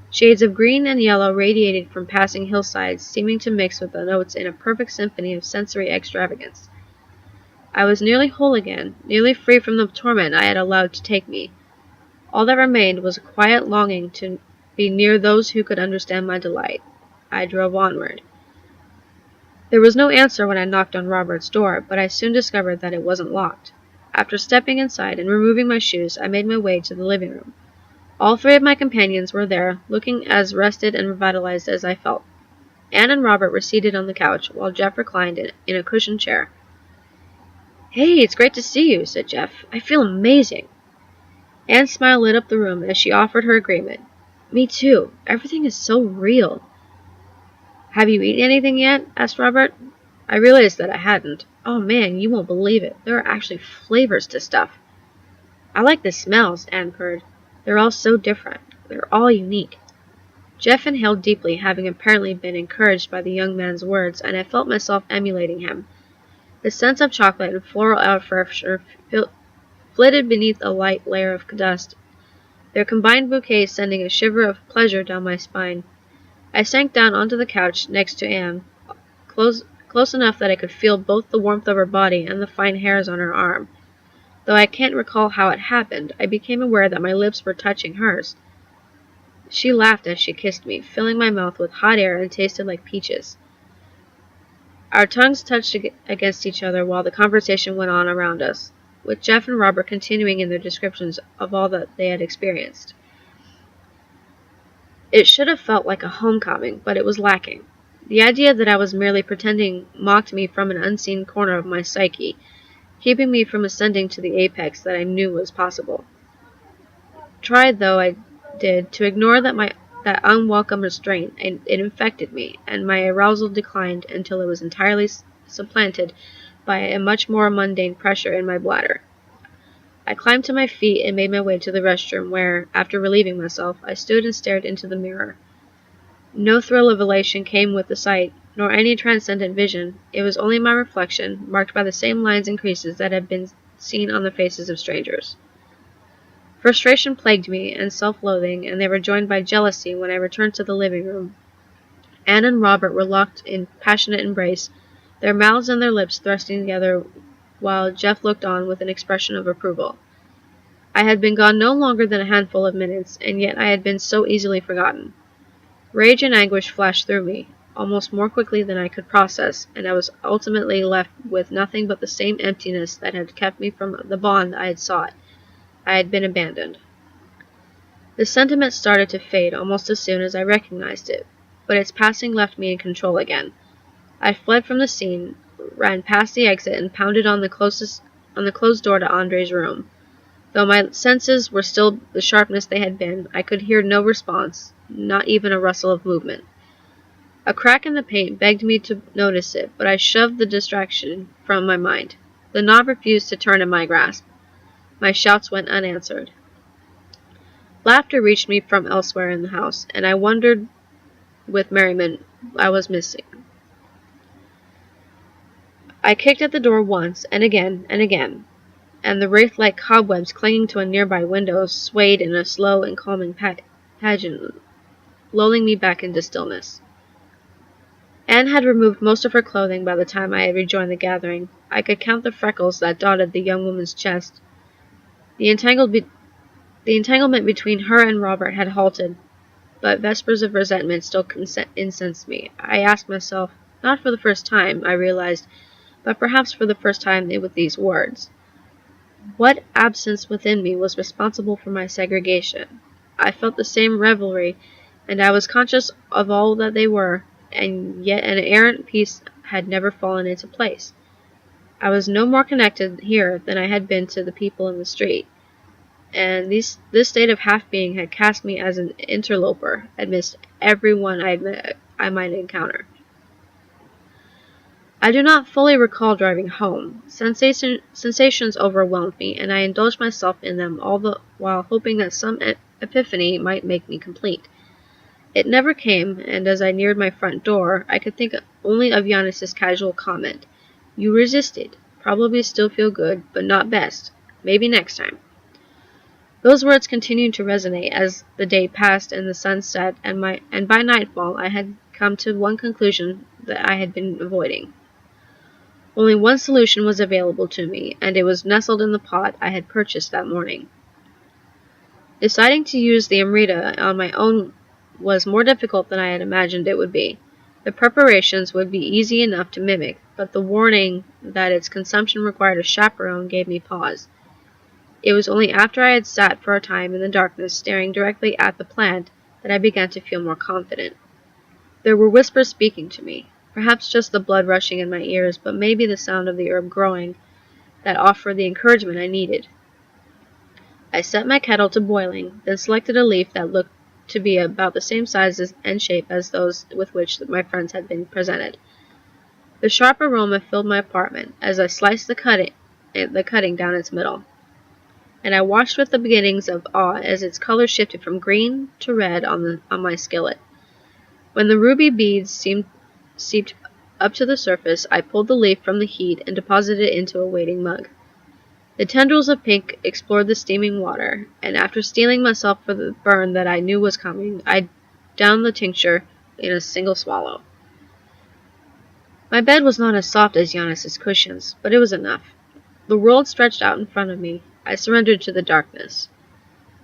Shades of green and yellow radiated from passing hillsides, seeming to mix with the notes in a perfect symphony of sensory extravagance. I was nearly whole again, nearly free from the torment I had allowed to take me. All that remained was a quiet longing to be near those who could understand my delight. I drove onward. There was no answer when I knocked on Robert's door, but I soon discovered that it wasn't locked. After stepping inside and removing my shoes, I made my way to the living room. All 3 of my companions were there, looking as rested and revitalized as I felt. Anne and Robert were seated on the couch, while Jeff reclined in a cushioned chair. "Hey, it's great to see you," said Jeff. "I feel amazing." Anne's smile lit up the room as she offered her agreement. "Me too. Everything is so real." "Have you eaten anything yet?" asked Robert. I realized that I hadn't. "Oh man, you won't believe it. There are actually flavors to stuff." "I like the smells," Anne purred. "They're all so different. They're all unique." Jeff inhaled deeply, having apparently been encouraged by the young man's words, and I felt myself emulating him. The scents of chocolate and floral air freshener flitted beneath a light layer of dust, their combined bouquet sending a shiver of pleasure down my spine. I sank down onto the couch next to Anne, close enough that I could feel both the warmth of her body and the fine hairs on her arm. Though I can't recall how it happened, I became aware that my lips were touching hers. She laughed as she kissed me, filling my mouth with hot air and tasted like peaches. Our tongues touched against each other while the conversation went on around us. with Jeff and Robert continuing in their descriptions of all that they had experienced. It should have felt like a homecoming, but it was lacking. The idea that I was merely pretending mocked me from an unseen corner of my psyche, keeping me from ascending to the apex that I knew was possible. Tried though I did to ignore that unwelcome restraint, it infected me, and my arousal declined until it was entirely supplanted by a much more mundane pressure in my bladder. I climbed to my feet and made my way to the restroom where, after relieving myself, I stood and stared into the mirror. No thrill of elation came with the sight, nor any transcendent vision. It was only my reflection, marked by the same lines and creases that had been seen on the faces of strangers. Frustration plagued me, and self-loathing, and they were joined by jealousy when I returned to the living room. Anne and Robert were locked in passionate embrace, their mouths and their lips thrusting together, while Jeff looked on with an expression of approval. I had been gone no longer than a handful of minutes, and yet I had been so easily forgotten. Rage and anguish flashed through me, almost more quickly than I could process, and I was ultimately left with nothing but the same emptiness that had kept me from the bond I had sought. I had been abandoned. The sentiment started to fade almost as soon as I recognized it, but its passing left me in control again. I fled from the scene, ran past the exit, and pounded on the closed door to Andre's room. Though my senses were still the sharpness they had been, I could hear no response, not even a rustle of movement. A crack in the paint begged me to notice it, but I shoved the distraction from my mind. The knob refused to turn in my grasp. My shouts went unanswered. Laughter reached me from elsewhere in the house, and I wondered with merriment I was missing. I kicked at the door once, and again, and the wraith-like cobwebs clinging to a nearby window swayed in a slow and calming pageant, lulling me back into stillness. Anne had removed most of her clothing by the time I had rejoined the gathering. I could count the freckles that dotted the young woman's chest. The entanglement between her and Robert had halted, but vespers of resentment still incensed me. I asked myself, not for the first time, I realized, but perhaps for the first time with these words. What absence within me was responsible for my segregation? I felt the same revelry, and I was conscious of all that they were, and yet an errant piece had never fallen into place. I was no more connected here than I had been to the people in the street, and this state of half-being had cast me as an interloper amidst everyone I might encounter. I do not fully recall driving home. Sensations overwhelmed me, and I indulged myself in them all the while hoping that some epiphany might make me complete. It never came, and as I neared my front door, I could think only of Giannis's casual comment. You resisted. Probably still feel good, but not best. Maybe next time. Those words continued to resonate as the day passed and the sun set, and by nightfall I had come to one conclusion that I had been avoiding. Only one solution was available to me, and it was nestled in the pot I had purchased that morning. Deciding to use the Amrita on my own was more difficult than I had imagined it would be. The preparations would be easy enough to mimic, but the warning that its consumption required a chaperone gave me pause. It was only after I had sat for a time in the darkness staring directly at the plant that I began to feel more confident. There were whispers speaking to me. Perhaps just the blood rushing in my ears, but maybe the sound of the herb growing that offered the encouragement I needed. I set my kettle to boiling, then selected a leaf that looked to be about the same size and shape as those with which my friends had been presented. The sharp aroma filled my apartment as I sliced the cutting down its middle, and I watched with the beginnings of awe as its color shifted from green to red on my skillet. When the ruby beads seeped up to the surface, I pulled the leaf from the heat and deposited it into a waiting mug. The tendrils of pink explored the steaming water, and after steeling myself for the burn that I knew was coming, I downed the tincture in a single swallow. My bed was not as soft as Giannis's cushions, but it was enough. The world stretched out in front of me. I surrendered to the darkness.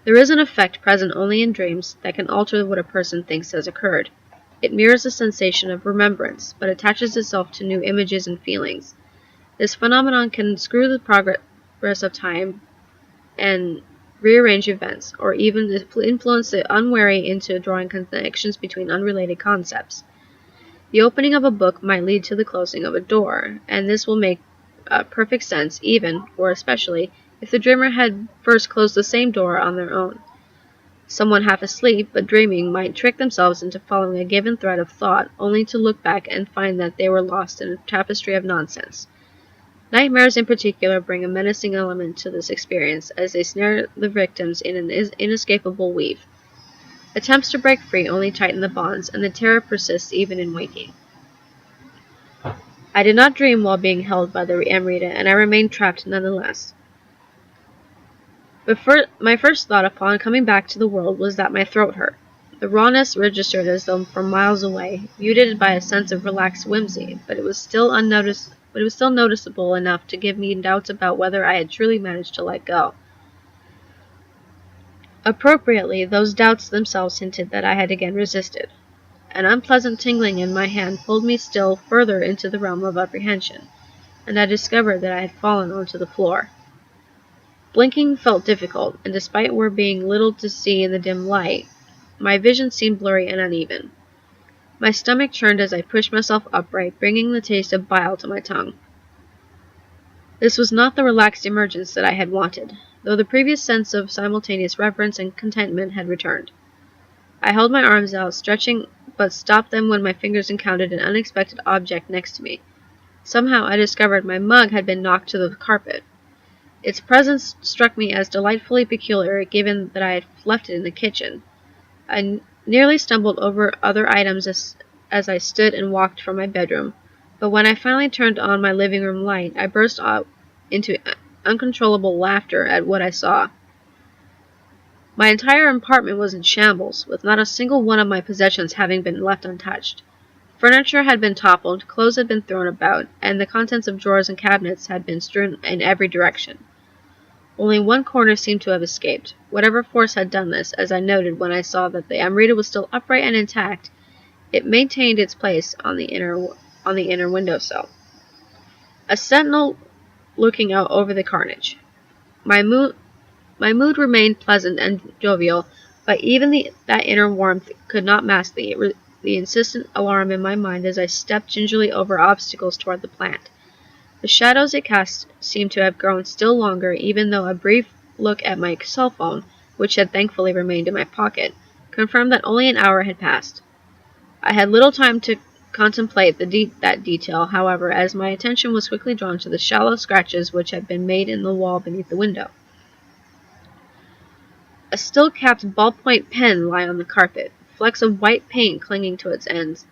There is an effect present only in dreams that can alter what a person thinks has occurred. It mirrors a sensation of remembrance, but attaches itself to new images and feelings. This phenomenon can screw the progress of time and rearrange events, or even influence the unwary into drawing connections between unrelated concepts. The opening of a book might lead to the closing of a door, and this will make perfect sense even, or especially, if the dreamer had first closed the same door on their own. Someone half asleep but dreaming might trick themselves into following a given thread of thought, only to look back and find that they were lost in a tapestry of nonsense. Nightmares in particular bring a menacing element to this experience, as they snare the victims in an inescapable weave. Attempts to break free only tighten the bonds, and the terror persists even in waking. I did not dream while being held by the Amrita, and I remained trapped nonetheless. But my first thought upon coming back to the world was that my throat hurt. The rawness registered as though from miles away, muted by a sense of relaxed whimsy, but it was still noticeable enough to give me doubts about whether I had truly managed to let go. Appropriately, those doubts themselves hinted that I had again resisted. An unpleasant tingling in my hand pulled me still further into the realm of apprehension, and I discovered that I had fallen onto the floor. Blinking felt difficult, and despite there being little to see in the dim light, my vision seemed blurry and uneven. My stomach churned as I pushed myself upright, bringing the taste of bile to my tongue. This was not the relaxed emergence that I had wanted, though the previous sense of simultaneous reverence and contentment had returned. I held my arms out, stretching, but stopped them when my fingers encountered an unexpected object next to me. Somehow I discovered my mug had been knocked to the carpet. Its presence struck me as delightfully peculiar, given that I had left it in the kitchen. I nearly stumbled over other items as I stood and walked from my bedroom, but when I finally turned on my living room light, I burst out into uncontrollable laughter at what I saw. My entire apartment was in shambles, with not a single one of my possessions having been left untouched. Furniture had been toppled, clothes had been thrown about, and the contents of drawers and cabinets had been strewn in every direction. Only one corner seemed to have escaped. Whatever force had done this, as I noted when I saw that the Amrita was still upright and intact, it maintained its place on the inner windowsill. A sentinel looking out over the carnage. My mood remained pleasant and jovial, but even that inner warmth could not mask the insistent alarm in my mind as I stepped gingerly over obstacles toward the plant. The shadows it cast seemed to have grown still longer, even though a brief look at my cell phone, which had thankfully remained in my pocket, confirmed that only an hour had passed. I had little time to contemplate that detail, however, as my attention was quickly drawn to the shallow scratches which had been made in the wall beneath the window. A still-capped ballpoint pen lay on the carpet, flecks of white paint clinging to its ends.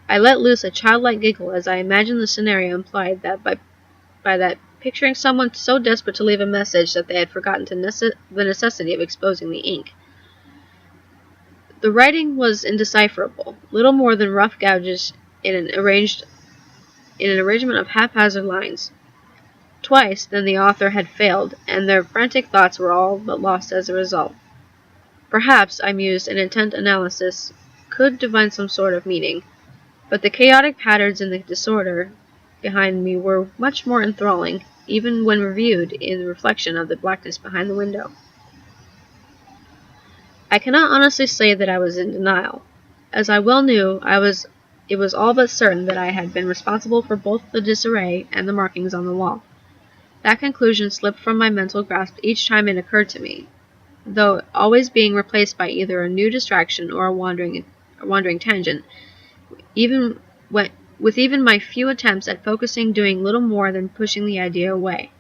I let loose a childlike giggle as I imagined the scenario implied that by that picturing someone so desperate to leave a message that they had forgotten the necessity of exposing the ink. The writing was indecipherable, little more than rough gouges in an arrangement of haphazard lines. Twice, then the author had failed, and their frantic thoughts were all but lost as a result. Perhaps, I mused, an intent analysis could divine some sort of meaning, but the chaotic patterns and the disorder behind me were much more enthralling, even when reviewed in the reflection of the blackness behind the window. I cannot honestly say that I was in denial. As I well knew, it was all but certain that I had been responsible for both the disarray and the markings on the wall. That conclusion slipped from my mental grasp each time it occurred to me, though always being replaced by either a new distraction or a wandering tangent, with even my few attempts at focusing doing little more than pushing the idea away.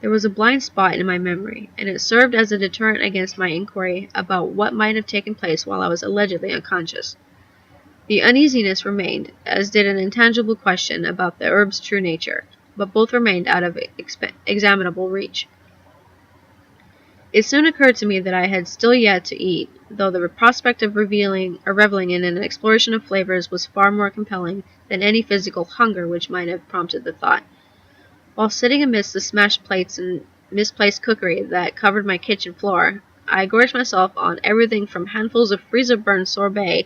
There was a blind spot in my memory, and it served as a deterrent against my inquiry about what might have taken place while I was allegedly unconscious. The uneasiness remained, as did an intangible question about the herb's true nature, but both remained out of examinable reach. It soon occurred to me that I had still yet to eat, though the prospect of reveling in an exploration of flavors was far more compelling than any physical hunger which might have prompted the thought. While sitting amidst the smashed plates and misplaced cookery that covered my kitchen floor, I gorged myself on everything from handfuls of freezer-burned sorbet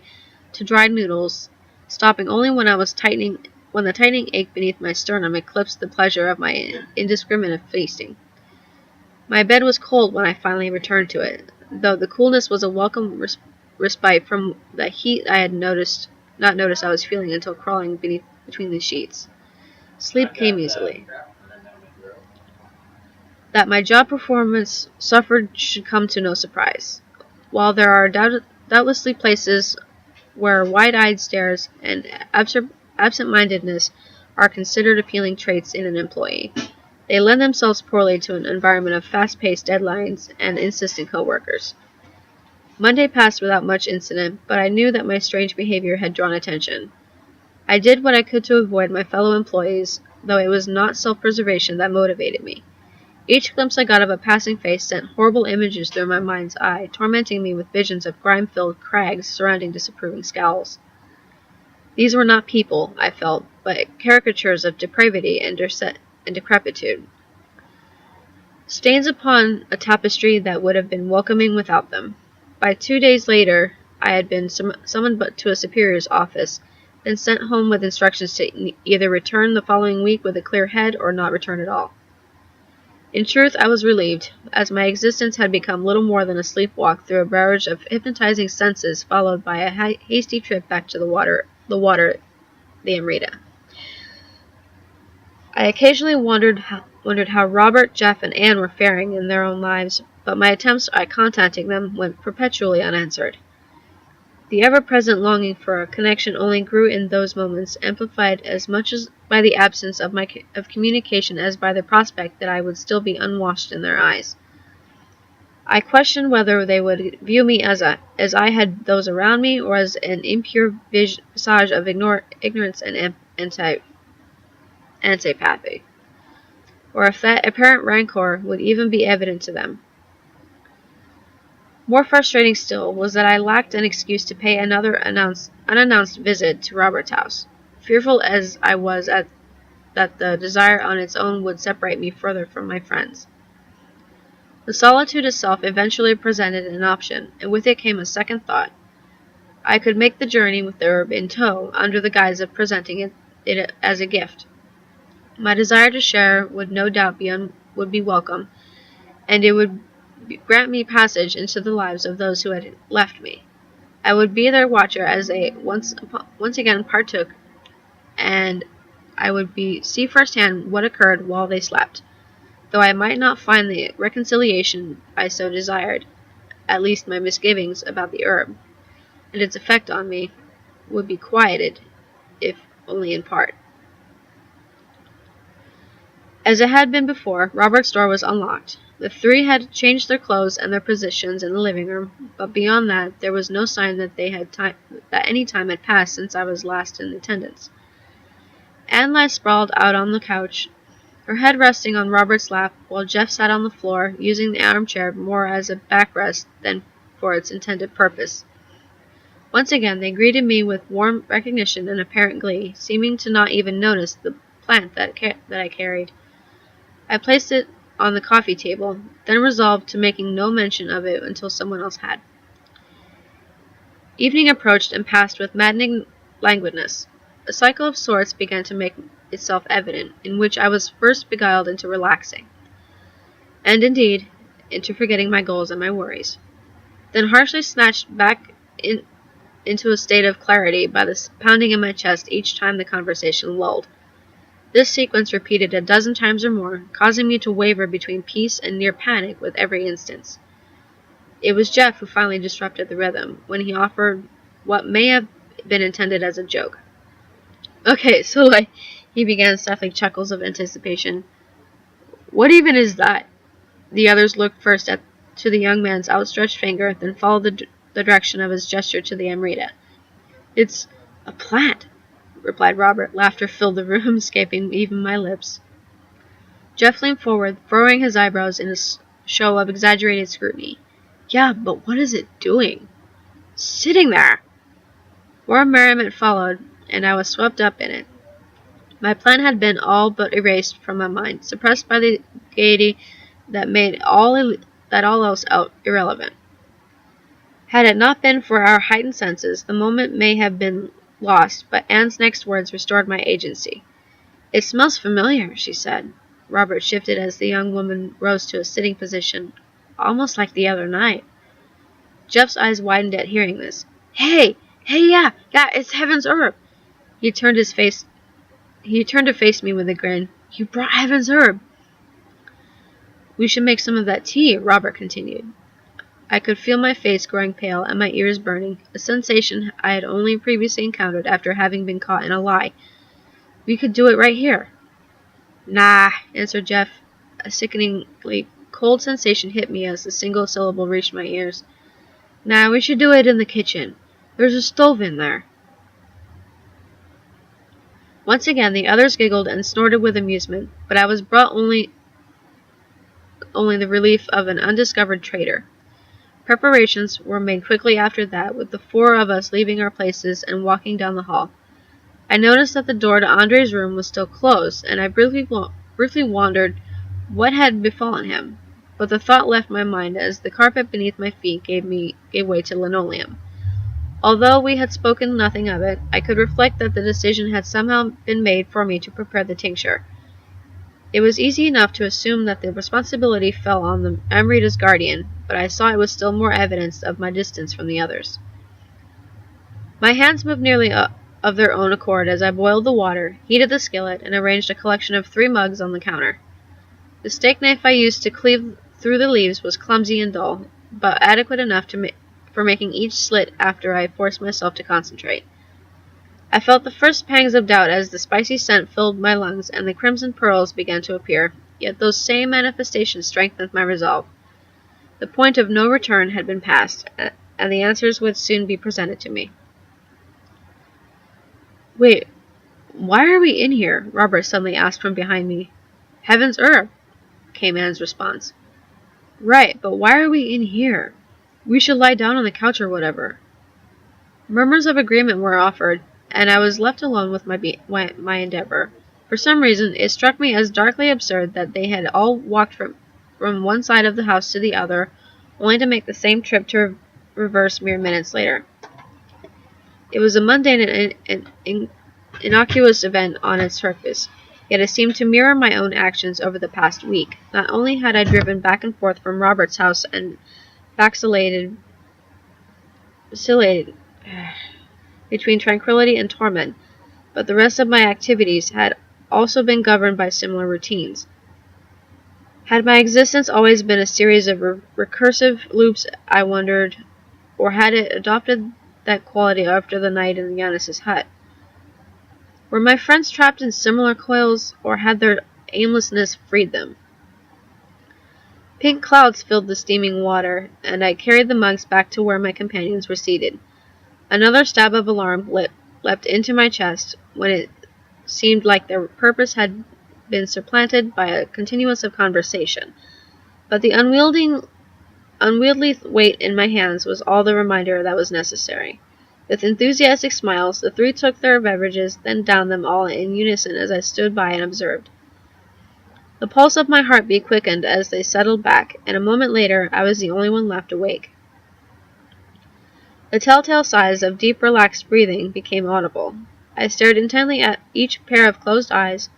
to dried noodles, stopping only when the tightening ache beneath my sternum eclipsed the pleasure of my indiscriminate feasting. My bed was cold when I finally returned to it, though the coolness was a welcome respite from the heat I had not noticed I was feeling until crawling between the sheets. Sleep came easily. That my job performance suffered should come to no surprise. While there are doubtlessly places where wide-eyed stares and absent-mindedness are considered appealing traits in an employee, they lend themselves poorly to an environment of fast-paced deadlines and insistent coworkers. Monday passed without much incident, but I knew that my strange behavior had drawn attention. I did what I could to avoid my fellow employees, though it was not self-preservation that motivated me. Each glimpse I got of a passing face sent horrible images through my mind's eye, tormenting me with visions of grime-filled crags surrounding disapproving scowls. These were not people, I felt, but caricatures of depravity and decrepitude. Stains upon a tapestry that would have been welcoming without them. By 2 days later, I had been summoned to a superior's office, then sent home with instructions to either return the following week with a clear head or not return at all. In truth, I was relieved, as my existence had become little more than a sleepwalk through a barrage of hypnotizing senses, followed by a hasty trip back to the Amrita. I occasionally wondered how Robert, Jeff, and Anne were faring in their own lives, but my attempts at contacting them went perpetually unanswered. The ever-present longing for a connection only grew in those moments, amplified as much as by the absence of communication as by the prospect that I would still be unwashed in their eyes. I questioned whether they would view me as I had those around me, or as an impure visage of ignorance and antipathy, or if that apparent rancor would even be evident to them. More frustrating still was that I lacked an excuse to pay another unannounced visit to Robert's house, fearful as I was that the desire on its own would separate me further from my friends. The solitude itself eventually presented an option, and with it came a second thought. I could make the journey with the herb in tow, under the guise of presenting it as a gift. My desire to share would no doubt be welcome, and it would grant me passage into the lives of those who had left me. I would be their watcher as they once again partook, and I would see firsthand what occurred while they slept. Though I might not find the reconciliation I so desired, at least my misgivings about the herb and its effect on me would be quieted, if only in part. As it had been before, Robert's door was unlocked. The three had changed their clothes and their positions in the living room, but beyond that, there was no sign that any time had passed since I was last in attendance. Anne lay sprawled out on the couch, her head resting on Robert's lap, while Jeff sat on the floor, using the armchair more as a backrest than for its intended purpose. Once again, they greeted me with warm recognition and apparent glee, seeming to not even notice the plant that I carried. I placed it on the coffee table, then resolved to making no mention of it until someone else had. Evening approached and passed with maddening languidness. A cycle of sorts began to make itself evident, in which I was first beguiled into relaxing, and indeed into forgetting my goals and my worries, then harshly snatched back into a state of clarity by the pounding in my chest each time the conversation lulled. This sequence repeated a dozen times or more, causing me to waver between peace and near panic with every instance. It was Jeff who finally disrupted the rhythm, when he offered what may have been intended as a joke. "Okay, so he began, stifling chuckles of anticipation. "What even is that?" The others looked first to the young man's outstretched finger, then followed the direction of his gesture to the Amrita. "It's a plant," replied Robert. Laughter filled the room, escaping even my lips. Jeff leaned forward, furrowing his eyebrows in a show of exaggerated scrutiny. "Yeah, but what is it doing?" "Sitting there!" More merriment followed, and I was swept up in it. My plan had been all but erased from my mind, suppressed by the gaiety that made all else irrelevant. Had it not been for our heightened senses, the moment may have been lost, but Anne's next words restored my agency. "It smells familiar," she said. Robert shifted as the young woman rose to a sitting position, almost like the other night. Jeff's eyes widened at hearing this. Hey, yeah, it's Heaven's herb. He turned to face me with a grin. You brought Heaven's herb. We should make some of that tea, Robert continued. I could feel my face growing pale and my ears burning, a sensation I had only previously encountered after having been caught in a lie. We could do it right here. Nah, answered Jeff. A sickeningly cold sensation hit me as the single syllable reached my ears. Nah, we should do it in the kitchen. There's a stove in there. Once again the others giggled and snorted with amusement, but I was brought only the relief of an undiscovered traitor. Preparations were made quickly after that, with the four of us leaving our places and walking down the hall. I noticed that the door to Andre's room was still closed, and I briefly wondered what had befallen him, but the thought left my mind as the carpet beneath my feet gave way to linoleum. Although we had spoken nothing of it, I could reflect that the decision had somehow been made for me to prepare the tincture. It was easy enough to assume that the responsibility fell on the Amrita's guardian, but I saw it was still more evidence of my distance from the others. My hands moved nearly of their own accord as I boiled the water, heated the skillet, and arranged a collection of 3 mugs on the counter. The steak knife I used to cleave through the leaves was clumsy and dull, but adequate enough for making each slit after I forced myself to concentrate. I felt the first pangs of doubt as the spicy scent filled my lungs and the crimson pearls began to appear, yet those same manifestations strengthened my resolve. The point of no return had been passed, and the answers would soon be presented to me. Wait, why are we in here? Robert suddenly asked from behind me. Heaven's herb, came Anne's response. Right, but why are we in here? We should lie down on the couch or whatever. Murmurs of agreement were offered, and I was left alone with my endeavor. For some reason, it struck me as darkly absurd that they had all walked from one side of the house to the other, only to make the same trip to reverse mere minutes later. It was a mundane and innocuous event on its surface, yet it seemed to mirror my own actions over the past week. Not only had I driven back and forth from Robert's house and vacillated between tranquility and torment, but the rest of my activities had also been governed by similar routines. Had my existence always been a series of recursive loops, I wondered, or had it adopted that quality after the night in Yanis's hut? Were my friends trapped in similar coils, or had their aimlessness freed them? Pink clouds filled the steaming water, and I carried the mugs back to where my companions were seated. Another stab of alarm leapt into my chest when it seemed like their purpose had been supplanted by a continuance of conversation. But the unwieldy weight in my hands was all the reminder that was necessary. With enthusiastic smiles, the 3 took their beverages, then downed them all in unison as I stood by and observed. The pulse of my heartbeat quickened as they settled back, and a moment later I was the only one left awake. The telltale sighs of deep, relaxed breathing became audible. I stared intently at each pair of closed eyes,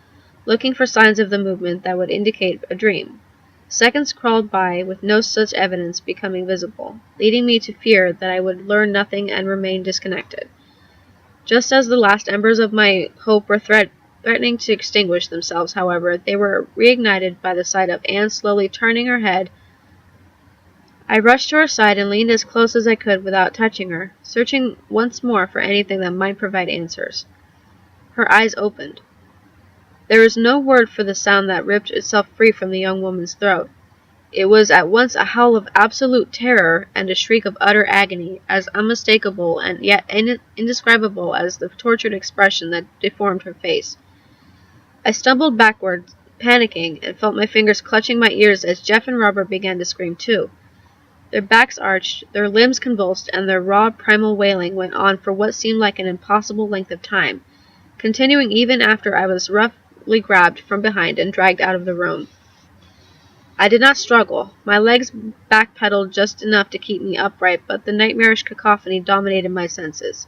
looking for signs of the movement that would indicate a dream. Seconds crawled by with no such evidence becoming visible, leading me to fear that I would learn nothing and remain disconnected. Just as the last embers of my hope were threatening to extinguish themselves, however, they were reignited by the sight of Anne slowly turning her head. I rushed to her side and leaned as close as I could without touching her, searching once more for anything that might provide answers. Her eyes opened. There was no word for the sound that ripped itself free from the young woman's throat. It was at once a howl of absolute terror and a shriek of utter agony, as unmistakable and yet indescribable as the tortured expression that deformed her face. I stumbled backward, panicking, and felt my fingers clutching my ears as Jeff and Robert began to scream too. Their backs arched, their limbs convulsed, and their raw, primal wailing went on for what seemed like an impossible length of time, continuing even after I was roughly grabbed from behind and dragged out of the room. I did not struggle. My legs backpedaled just enough to keep me upright, but the nightmarish cacophony dominated my senses.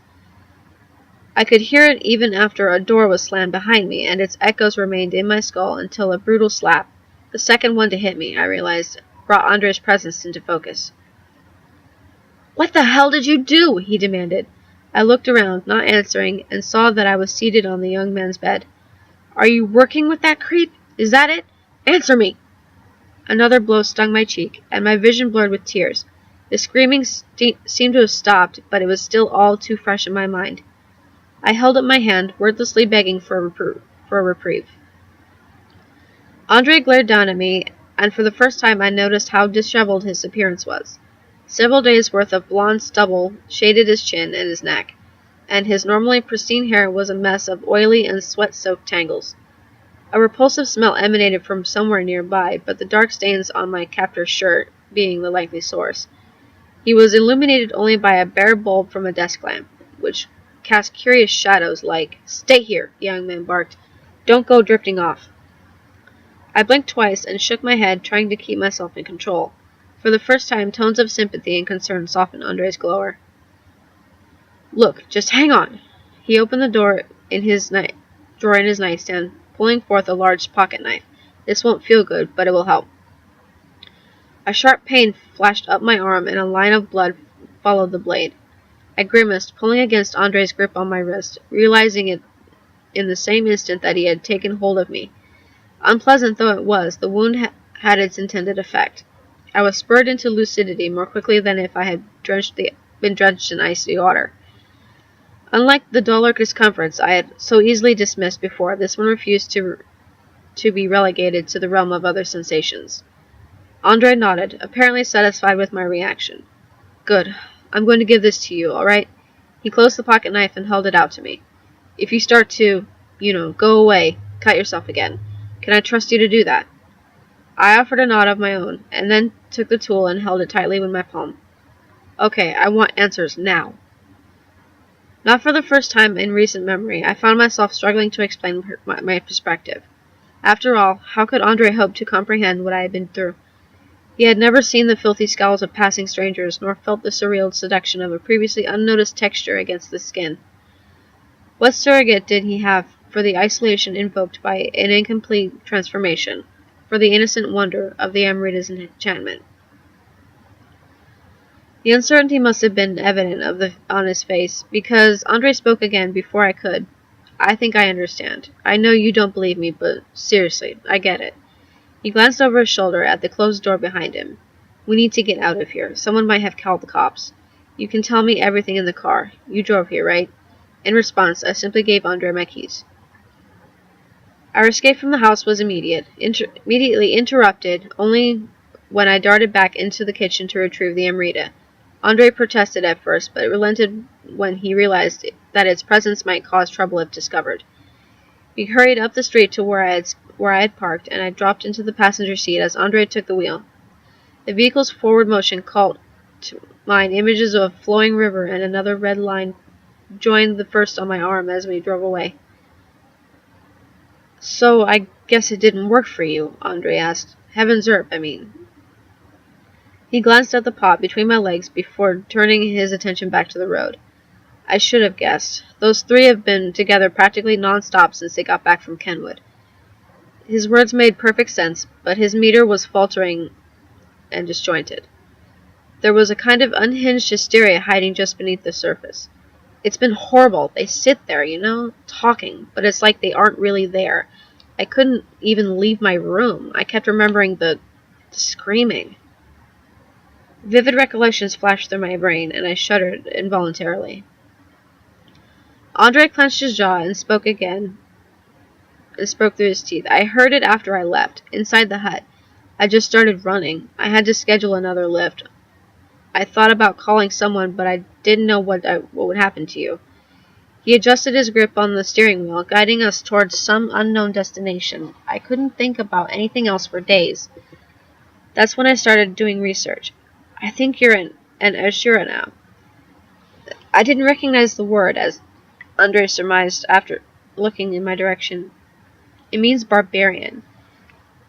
I could hear it even after a door was slammed behind me, and its echoes remained in my skull until a brutal slap, the second one to hit me, I realized, brought Andre's presence into focus. "What the hell did you do?" he demanded. I looked around, not answering, and saw that I was seated on the young man's bed. "Are you working with that creep? Is that it? Answer me!" Another blow stung my cheek, and my vision blurred with tears. The screaming seemed to have stopped, but it was still all too fresh in my mind. I held up my hand, wordlessly begging for a reprieve. Andre glared down at me, and for the first time I noticed how disheveled his appearance was. Several days' worth of blonde stubble shaded his chin and his neck, and his normally pristine hair was a mess of oily and sweat-soaked tangles. A repulsive smell emanated from somewhere nearby, but the dark stains on my captor's shirt being the likely source. He was illuminated only by a bare bulb from a desk lamp, which cast curious shadows like, "Stay here," the young man barked. "Don't go drifting off." I blinked twice and shook my head, trying to keep myself in control. For the first time, tones of sympathy and concern softened Andre's glower. "Look, just hang on." He opened the drawer in his nightstand, pulling forth a large pocket knife. "This won't feel good, but it will help." A sharp pain flashed up my arm, and a line of blood followed the blade. I grimaced, pulling against Andre's grip on my wrist, realizing it in the same instant that he had taken hold of me. Unpleasant though it was, the wound had its intended effect. I was spurred into lucidity more quickly than if I had been drenched in icy water. Unlike the duller discomforts I had so easily dismissed before, this one refused to be relegated to the realm of other sensations. Andre nodded, apparently satisfied with my reaction. "Good. I'm going to give this to you, all right?" He closed the pocket knife and held it out to me. "If you start to, go away, cut yourself again. Can I trust you to do that?" I offered a nod of my own, and then took the tool and held it tightly in my palm. "Okay, I want answers now." Not for the first time in recent memory, I found myself struggling to explain my perspective. After all, how could Andre hope to comprehend what I had been through? He had never seen the filthy scowls of passing strangers, nor felt the surreal seduction of a previously unnoticed texture against the skin. What surrogate did he have for the isolation invoked by an incomplete transformation, for the innocent wonder of the Amrita's enchantment? The uncertainty must have been evident on his face, because Andre spoke again before I could. "I think I understand. I know you don't believe me, but seriously, I get it." He glanced over his shoulder at the closed door behind him. "We need to get out of here. Someone might have called the cops. You can tell me everything in the car. You drove here, right?" In response, I simply gave Andre my keys. Our escape from the house was immediately interrupted only when I darted back into the kitchen to retrieve the Amrita. Andre protested at first, but relented when he realized that its presence might cause trouble if discovered. We hurried up the street to where I had parked, and I dropped into the passenger seat as Andre took the wheel. The vehicle's forward motion called to mind images of a flowing river, and another red line joined the first on my arm as we drove away. "So I guess it didn't work for you?" Andre asked. "Heaven's herb, I mean." He glanced at the pot between my legs before turning his attention back to the road. "I should have guessed. Those three have been together practically non-stop since they got back from Kenwood." His words made perfect sense, but his meter was faltering and disjointed. There was a kind of unhinged hysteria hiding just beneath the surface. "It's been horrible. They sit there, talking, but it's like they aren't really there. I couldn't even leave my room. I kept remembering the screaming." Vivid recollections flashed through my brain, and I shuddered involuntarily. Andre clenched his jaw and spoke through his teeth. "I heard it after I left, inside the hut. I just started running. I had to schedule another lift. I thought about calling someone, but I didn't know what would happen to you." He adjusted his grip on the steering wheel, guiding us towards some unknown destination. I couldn't think about anything else for days. That's when I started doing research. "I think you're an Ashura now." I didn't recognize the word, as Andre surmised after looking in my direction. "It means barbarian."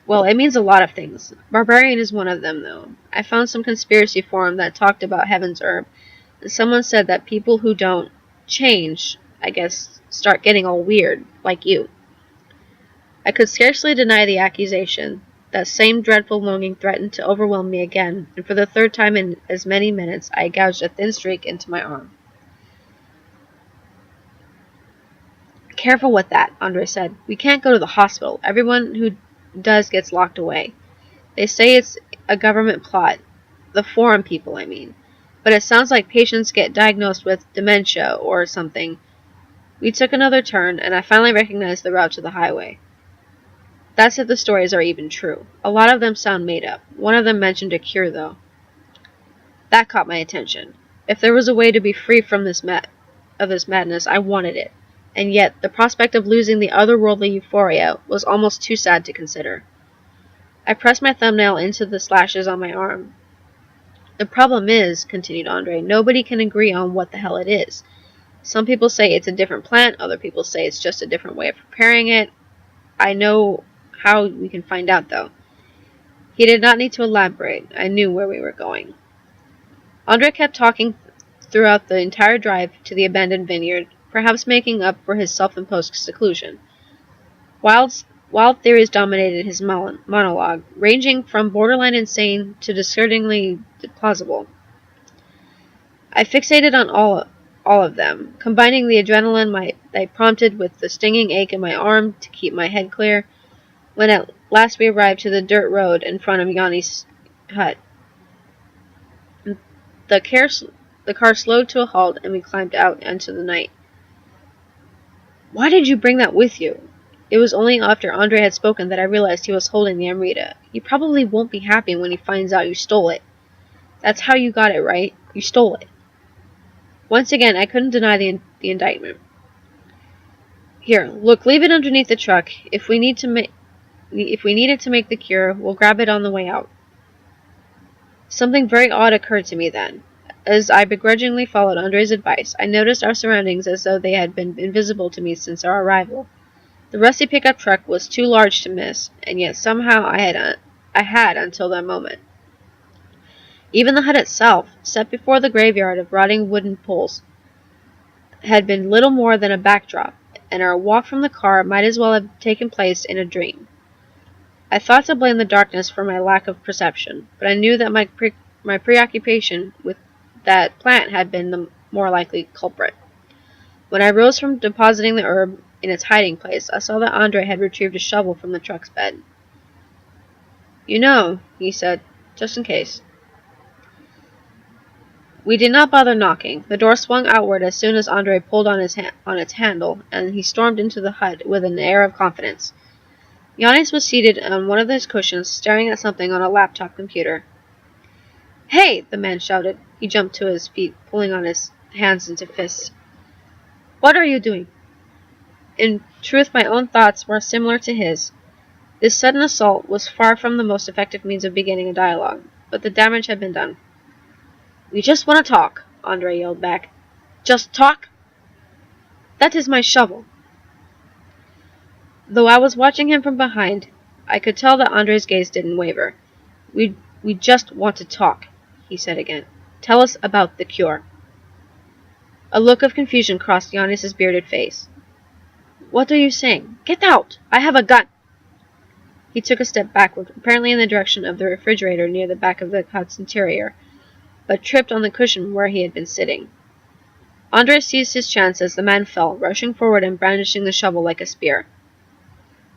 "Well, it means a lot of things. Barbarian is one of them, though. I found some conspiracy forum that talked about Heaven's herb, and someone said that people who don't change, I guess, start getting all weird, like you. I could scarcely deny the accusation. That same dreadful longing threatened to overwhelm me again, and for the third time in as many minutes I gouged a thin streak into my arm. Careful with that, Andre said. We can't go to the hospital. Everyone who does gets locked away. They say it's a government plot. The foreign people, I mean. But it sounds like patients get diagnosed with dementia or something. We took another turn, and I finally recognized the route to the highway. That's if the stories are even true. A lot of them sound made up. One of them mentioned a cure, though. That caught my attention. If there was a way to be free from this madness, I wanted it. And yet, the prospect of losing the otherworldly euphoria was almost too sad to consider. I pressed my thumbnail into the slashes on my arm. The problem is, continued Andre, nobody can agree on what the hell it is. Some people say it's a different plant, other people say it's just a different way of preparing it. I know how we can find out, though. He did not need to elaborate. I knew where we were going. Andre kept talking throughout the entire drive to the abandoned vineyard, perhaps making up for his self-imposed seclusion. Wild theories dominated his monologue, ranging from borderline insane to disconcertingly plausible. I fixated on all of them, combining the adrenaline they prompted with the stinging ache in my arm to keep my head clear. When at last we arrived to the dirt road in front of Yanni's hut, the car slowed to a halt and we climbed out into the night. Why did you bring that with you? It was only after Andre had spoken that I realized he was holding the Amrita. He probably won't be happy when he finds out you stole it. That's how you got it, right? You stole it. Once again, I couldn't deny the indictment. Here, look, leave it underneath the truck. If we need it to make the cure, we'll grab it on the way out. Something very odd occurred to me then. As I begrudgingly followed Andre's advice, I noticed our surroundings as though they had been invisible to me since our arrival. The rusty pickup truck was too large to miss, and yet somehow I had until that moment. Even the hut itself, set before the graveyard of rotting wooden poles, had been little more than a backdrop, and our walk from the car might as well have taken place in a dream. I thought to blame the darkness for my lack of perception, but I knew that my preoccupation with that plant had been the more likely culprit. When I rose from depositing the herb in its hiding place, I saw that Andre had retrieved a shovel from the truck's bed. You know, he said, just in case. We did not bother knocking. The door swung outward as soon as Andre pulled on its handle, and he stormed into the hut with an air of confidence. Yannis was seated on one of his cushions, staring at something on a laptop computer. Hey! The man shouted. He jumped to his feet, pulling on his hands into fists. What are you doing? In truth, my own thoughts were similar to his. This sudden assault was far from the most effective means of beginning a dialogue, but the damage had been done. We just want to talk, Andre yelled back. Just talk? That is my shovel. Though I was watching him from behind, I could tell that Andre's gaze didn't waver. We just want to talk, he said again. Tell us about the cure. A look of confusion crossed Yannis's bearded face. What are you saying? Get out! I have a gun! He took a step backward, apparently in the direction of the refrigerator near the back of the hut's interior, but tripped on the cushion where he had been sitting. Andre seized his chance as the man fell, rushing forward and brandishing the shovel like a spear.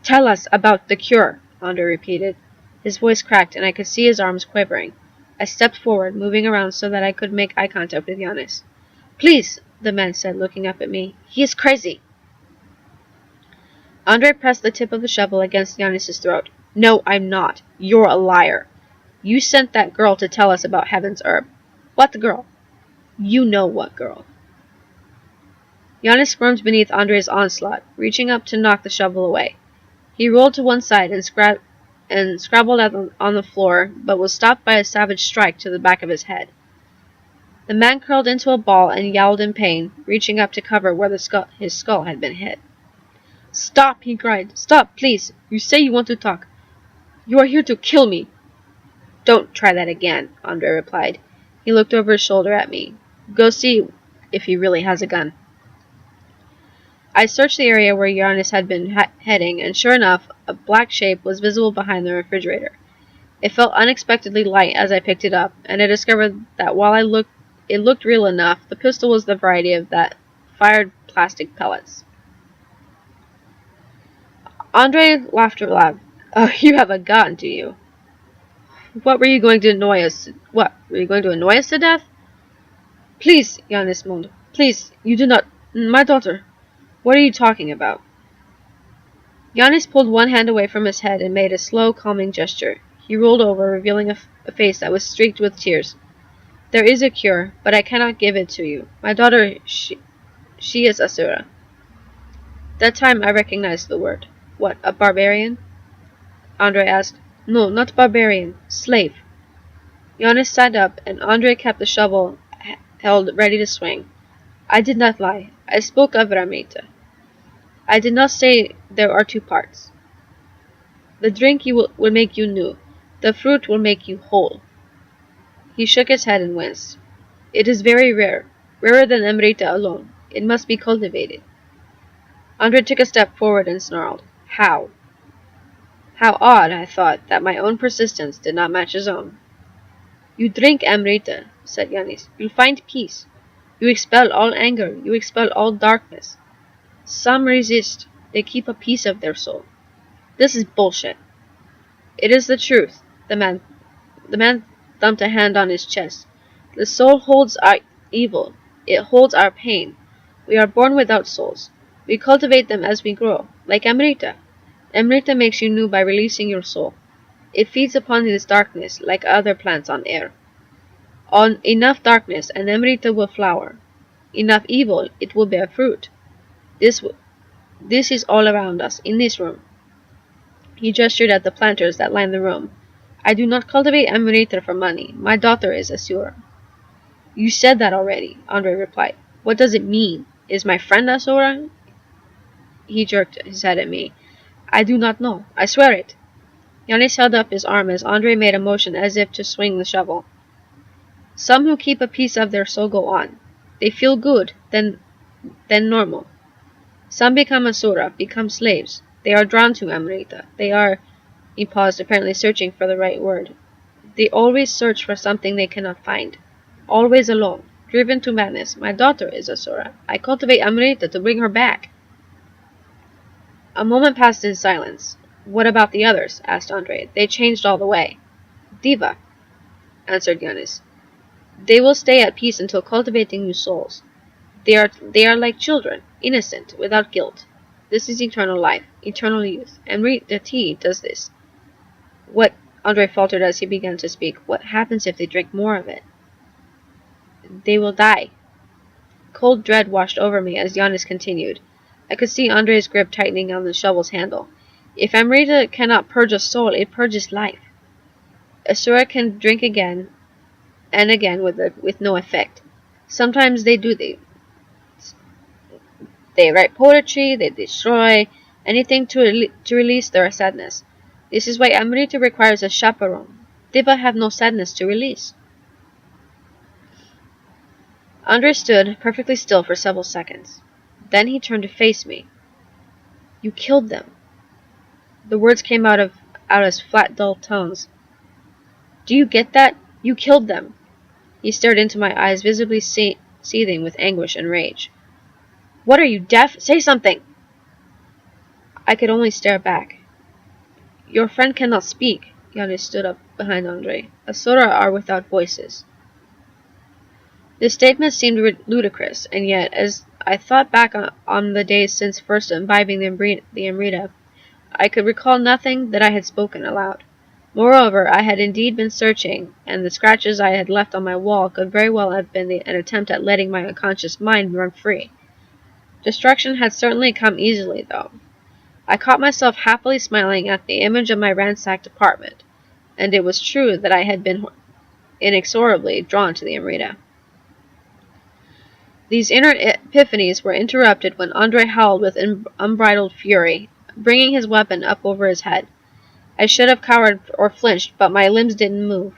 Tell us about the cure, Andre repeated. His voice cracked, and I could see his arms quivering. I stepped forward, moving around so that I could make eye contact with Yannis. Please, the man said, looking up at me. He is crazy. Andre pressed the tip of the shovel against Yannis' throat. No, I'm not. You're a liar. You sent that girl to tell us about Heaven's herb. What girl? You know what girl. Yannis squirmed beneath Andre's onslaught, reaching up to knock the shovel away. He rolled to one side and scrabbled on the floor, but was stopped by a savage strike to the back of his head. The man curled into a ball and yowled in pain, reaching up to cover where his skull had been hit. Stop, he cried. Stop, please. You say you want to talk. You are here to kill me. Don't try that again, Andre replied. He looked over his shoulder at me. Go see if he really has a gun. I searched the area where Giannis had been heading, and sure enough, a black shape was visible behind the refrigerator. It felt unexpectedly light as I picked it up, and I discovered that while it looked real enough, the pistol was the variety of that fired plastic pellets. Andre laughed aloud. "Oh, you have a gun, do you? What were you going to annoy us? What, were you going to annoy us to death?" "Please," Giannis moaned. "Please, you do not... My daughter. What are you talking about?" Giannis pulled one hand away from his head and made a slow, calming gesture. He rolled over, revealing a face that was streaked with tears. "There is a cure, but I cannot give it to you. My daughter, she is Asura." That time I recognized the word. "What, a barbarian?" Andre asked. "No, not barbarian. Slave." Giannis sat up, and Andre kept the shovel held ready to swing. "I did not lie. I spoke of Ramita. I did not say there are two parts. The drink will make you new. The fruit will make you whole." He shook his head and winced. "It is very rare. Rarer than Amrita alone. It must be cultivated." Andre took a step forward and snarled. "How?" How odd, I thought, that my own persistence did not match his own. "You drink Amrita," said Giannis. "You'll find peace. You expel all anger. You expel all darkness. Some resist. They keep a piece of their soul." "This is bullshit." "It is the truth." The man thumped a hand on his chest. "The soul holds our evil. It holds our pain. We are born without souls. We cultivate them as we grow, like Amrita. Amrita makes you new by releasing your soul. It feeds upon this darkness like other plants on air. On enough darkness, and Amrita will flower. Enough evil, it will bear fruit. This is all around us, in this room." He gestured at the planters that lined the room. "I do not cultivate Amrita for money. My daughter is Asura." "You said that already," Andre replied. "What does it mean? Is my friend Asura?" He jerked his head at me. "I do not know. I swear it." Giannis held up his arm as Andre made a motion as if to swing the shovel. "Some who keep a piece of their soul go on. They feel good, then normal. Some become Asura, become slaves. They are drawn to Amrita. They are..." He paused, apparently searching for the right word. "They always search for something they cannot find. Always alone. Driven to madness. My daughter is Asura. I cultivate Amrita to bring her back." A moment passed in silence. "What about the others?" asked Andre. "They changed all the way." "Diva," answered Giannis. "They will stay at peace until cultivating new souls. They are like children, innocent, without guilt. This is eternal life, eternal youth. Amrita tea does this." "What," Andre faltered as he began to speak, "what happens if they drink more of it?" "They will die." Cold dread washed over me as Giannis continued. I could see Andre's grip tightening on the shovel's handle. "If Amrita cannot purge a soul, it purges life. Asura can drink again and again with no effect. Sometimes they do. They write poetry, they destroy anything to release their sadness. This is why Amrita requires a chaperone. Diva have no sadness to release." Andre stood perfectly still for several seconds. Then he turned to face me. "You killed them." The words came out as flat, dull tones. "Do you get that? You killed them." He stared into my eyes, visibly seething with anguish and rage. "What are you, deaf? Say something!" I could only stare back. "Your friend cannot speak." Giannis stood up behind Andre. "Asura are without voices." This statement seemed ludicrous, and yet, as I thought back on the days since first imbibing the Amrita, I could recall nothing that I had spoken aloud. Moreover, I had indeed been searching, and the scratches I had left on my wall could very well have been an attempt at letting my unconscious mind run free. Destruction had certainly come easily, though. I caught myself happily smiling at the image of my ransacked apartment, and it was true that I had been inexorably drawn to the Amrita. These inner epiphanies were interrupted when Andre howled with unbridled fury, bringing his weapon up over his head. I should have cowered or flinched, but my limbs didn't move.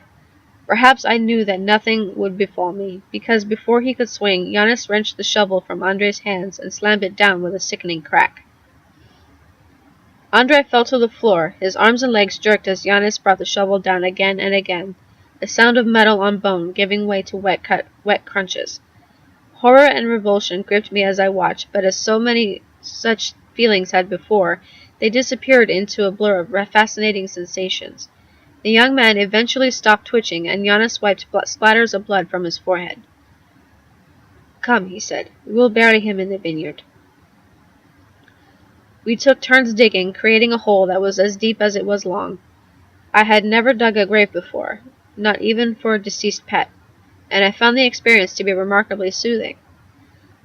Perhaps I knew that nothing would befall me, because before he could swing, Giannis wrenched the shovel from Andre's hands and slammed it down with a sickening crack. Andre fell to the floor. His arms and legs jerked as Giannis brought the shovel down again and again, the sound of metal on bone giving way to wet crunches. Horror and revulsion gripped me as I watched, but as so many such feelings had before, they disappeared into a blur of fascinating sensations. The young man eventually stopped twitching, and Giannis wiped splatters of blood from his forehead. "Come," he said, "we will bury him in the vineyard." We took turns digging, creating a hole that was as deep as it was long. I had never dug a grave before, not even for a deceased pet, and I found the experience to be remarkably soothing.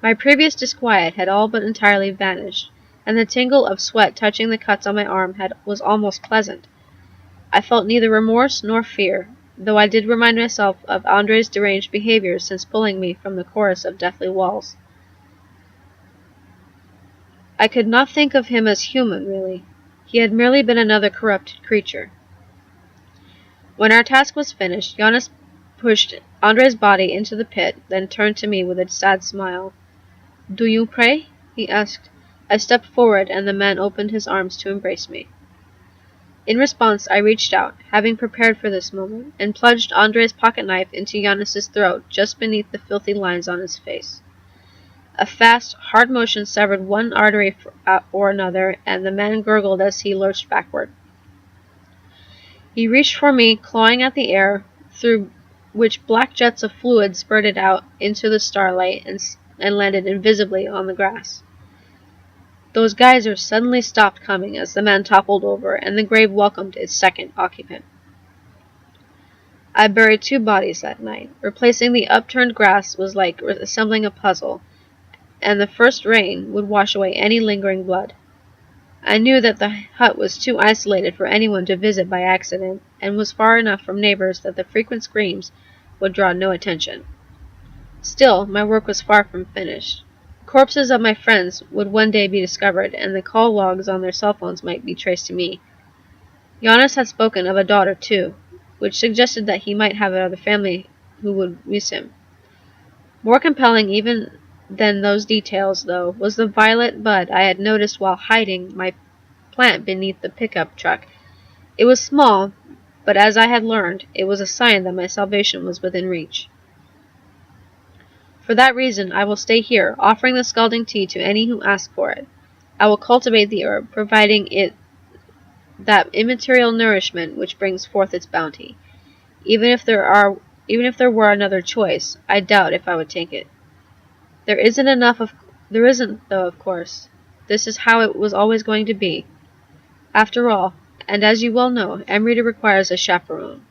My previous disquiet had all but entirely vanished, and the tingle of sweat touching the cuts on my arm was almost pleasant. I felt neither remorse nor fear, though I did remind myself of Andre's deranged behavior since pulling me from the chorus of deathly walls. I could not think of him as human, really. He had merely been another corrupted creature. When our task was finished, Giannis pushed Andre's body into the pit, then turned to me with a sad smile. "Do you pray?" he asked. I stepped forward, and the man opened his arms to embrace me. In response, I reached out, having prepared for this moment, and plunged Andre's pocket knife into Giannis's throat, just beneath the filthy lines on his face. A fast, hard motion severed one artery or another, and the man gurgled as he lurched backward. He reached for me, clawing at the air, through which black jets of fluid spurted out into the starlight and landed invisibly on the grass. Those geysers suddenly stopped coming as the man toppled over, and the grave welcomed its second occupant. I buried 2 bodies that night. Replacing the upturned grass was like assembling a puzzle, and the first rain would wash away any lingering blood. I knew that the hut was too isolated for anyone to visit by accident, and was far enough from neighbors that the frequent screams would draw no attention. Still, my work was far from finished. Corpses of my friends would one day be discovered, and the call logs on their cell phones might be traced to me. Giannis had spoken of a daughter, too, which suggested that he might have another family who would miss him. More compelling even than those details, though, was the violet bud I had noticed while hiding my plant beneath the pickup truck. It was small, but as I had learned, it was a sign that my salvation was within reach. For that reason, I will stay here, offering the scalding tea to any who ask for it. I will cultivate the herb, providing it that immaterial nourishment which brings forth its bounty. Even if there were another choice, I doubt if I would take it. There isn't, though, of course. This is how it was always going to be. After all, and as you well know, Emerita requires a chaperone.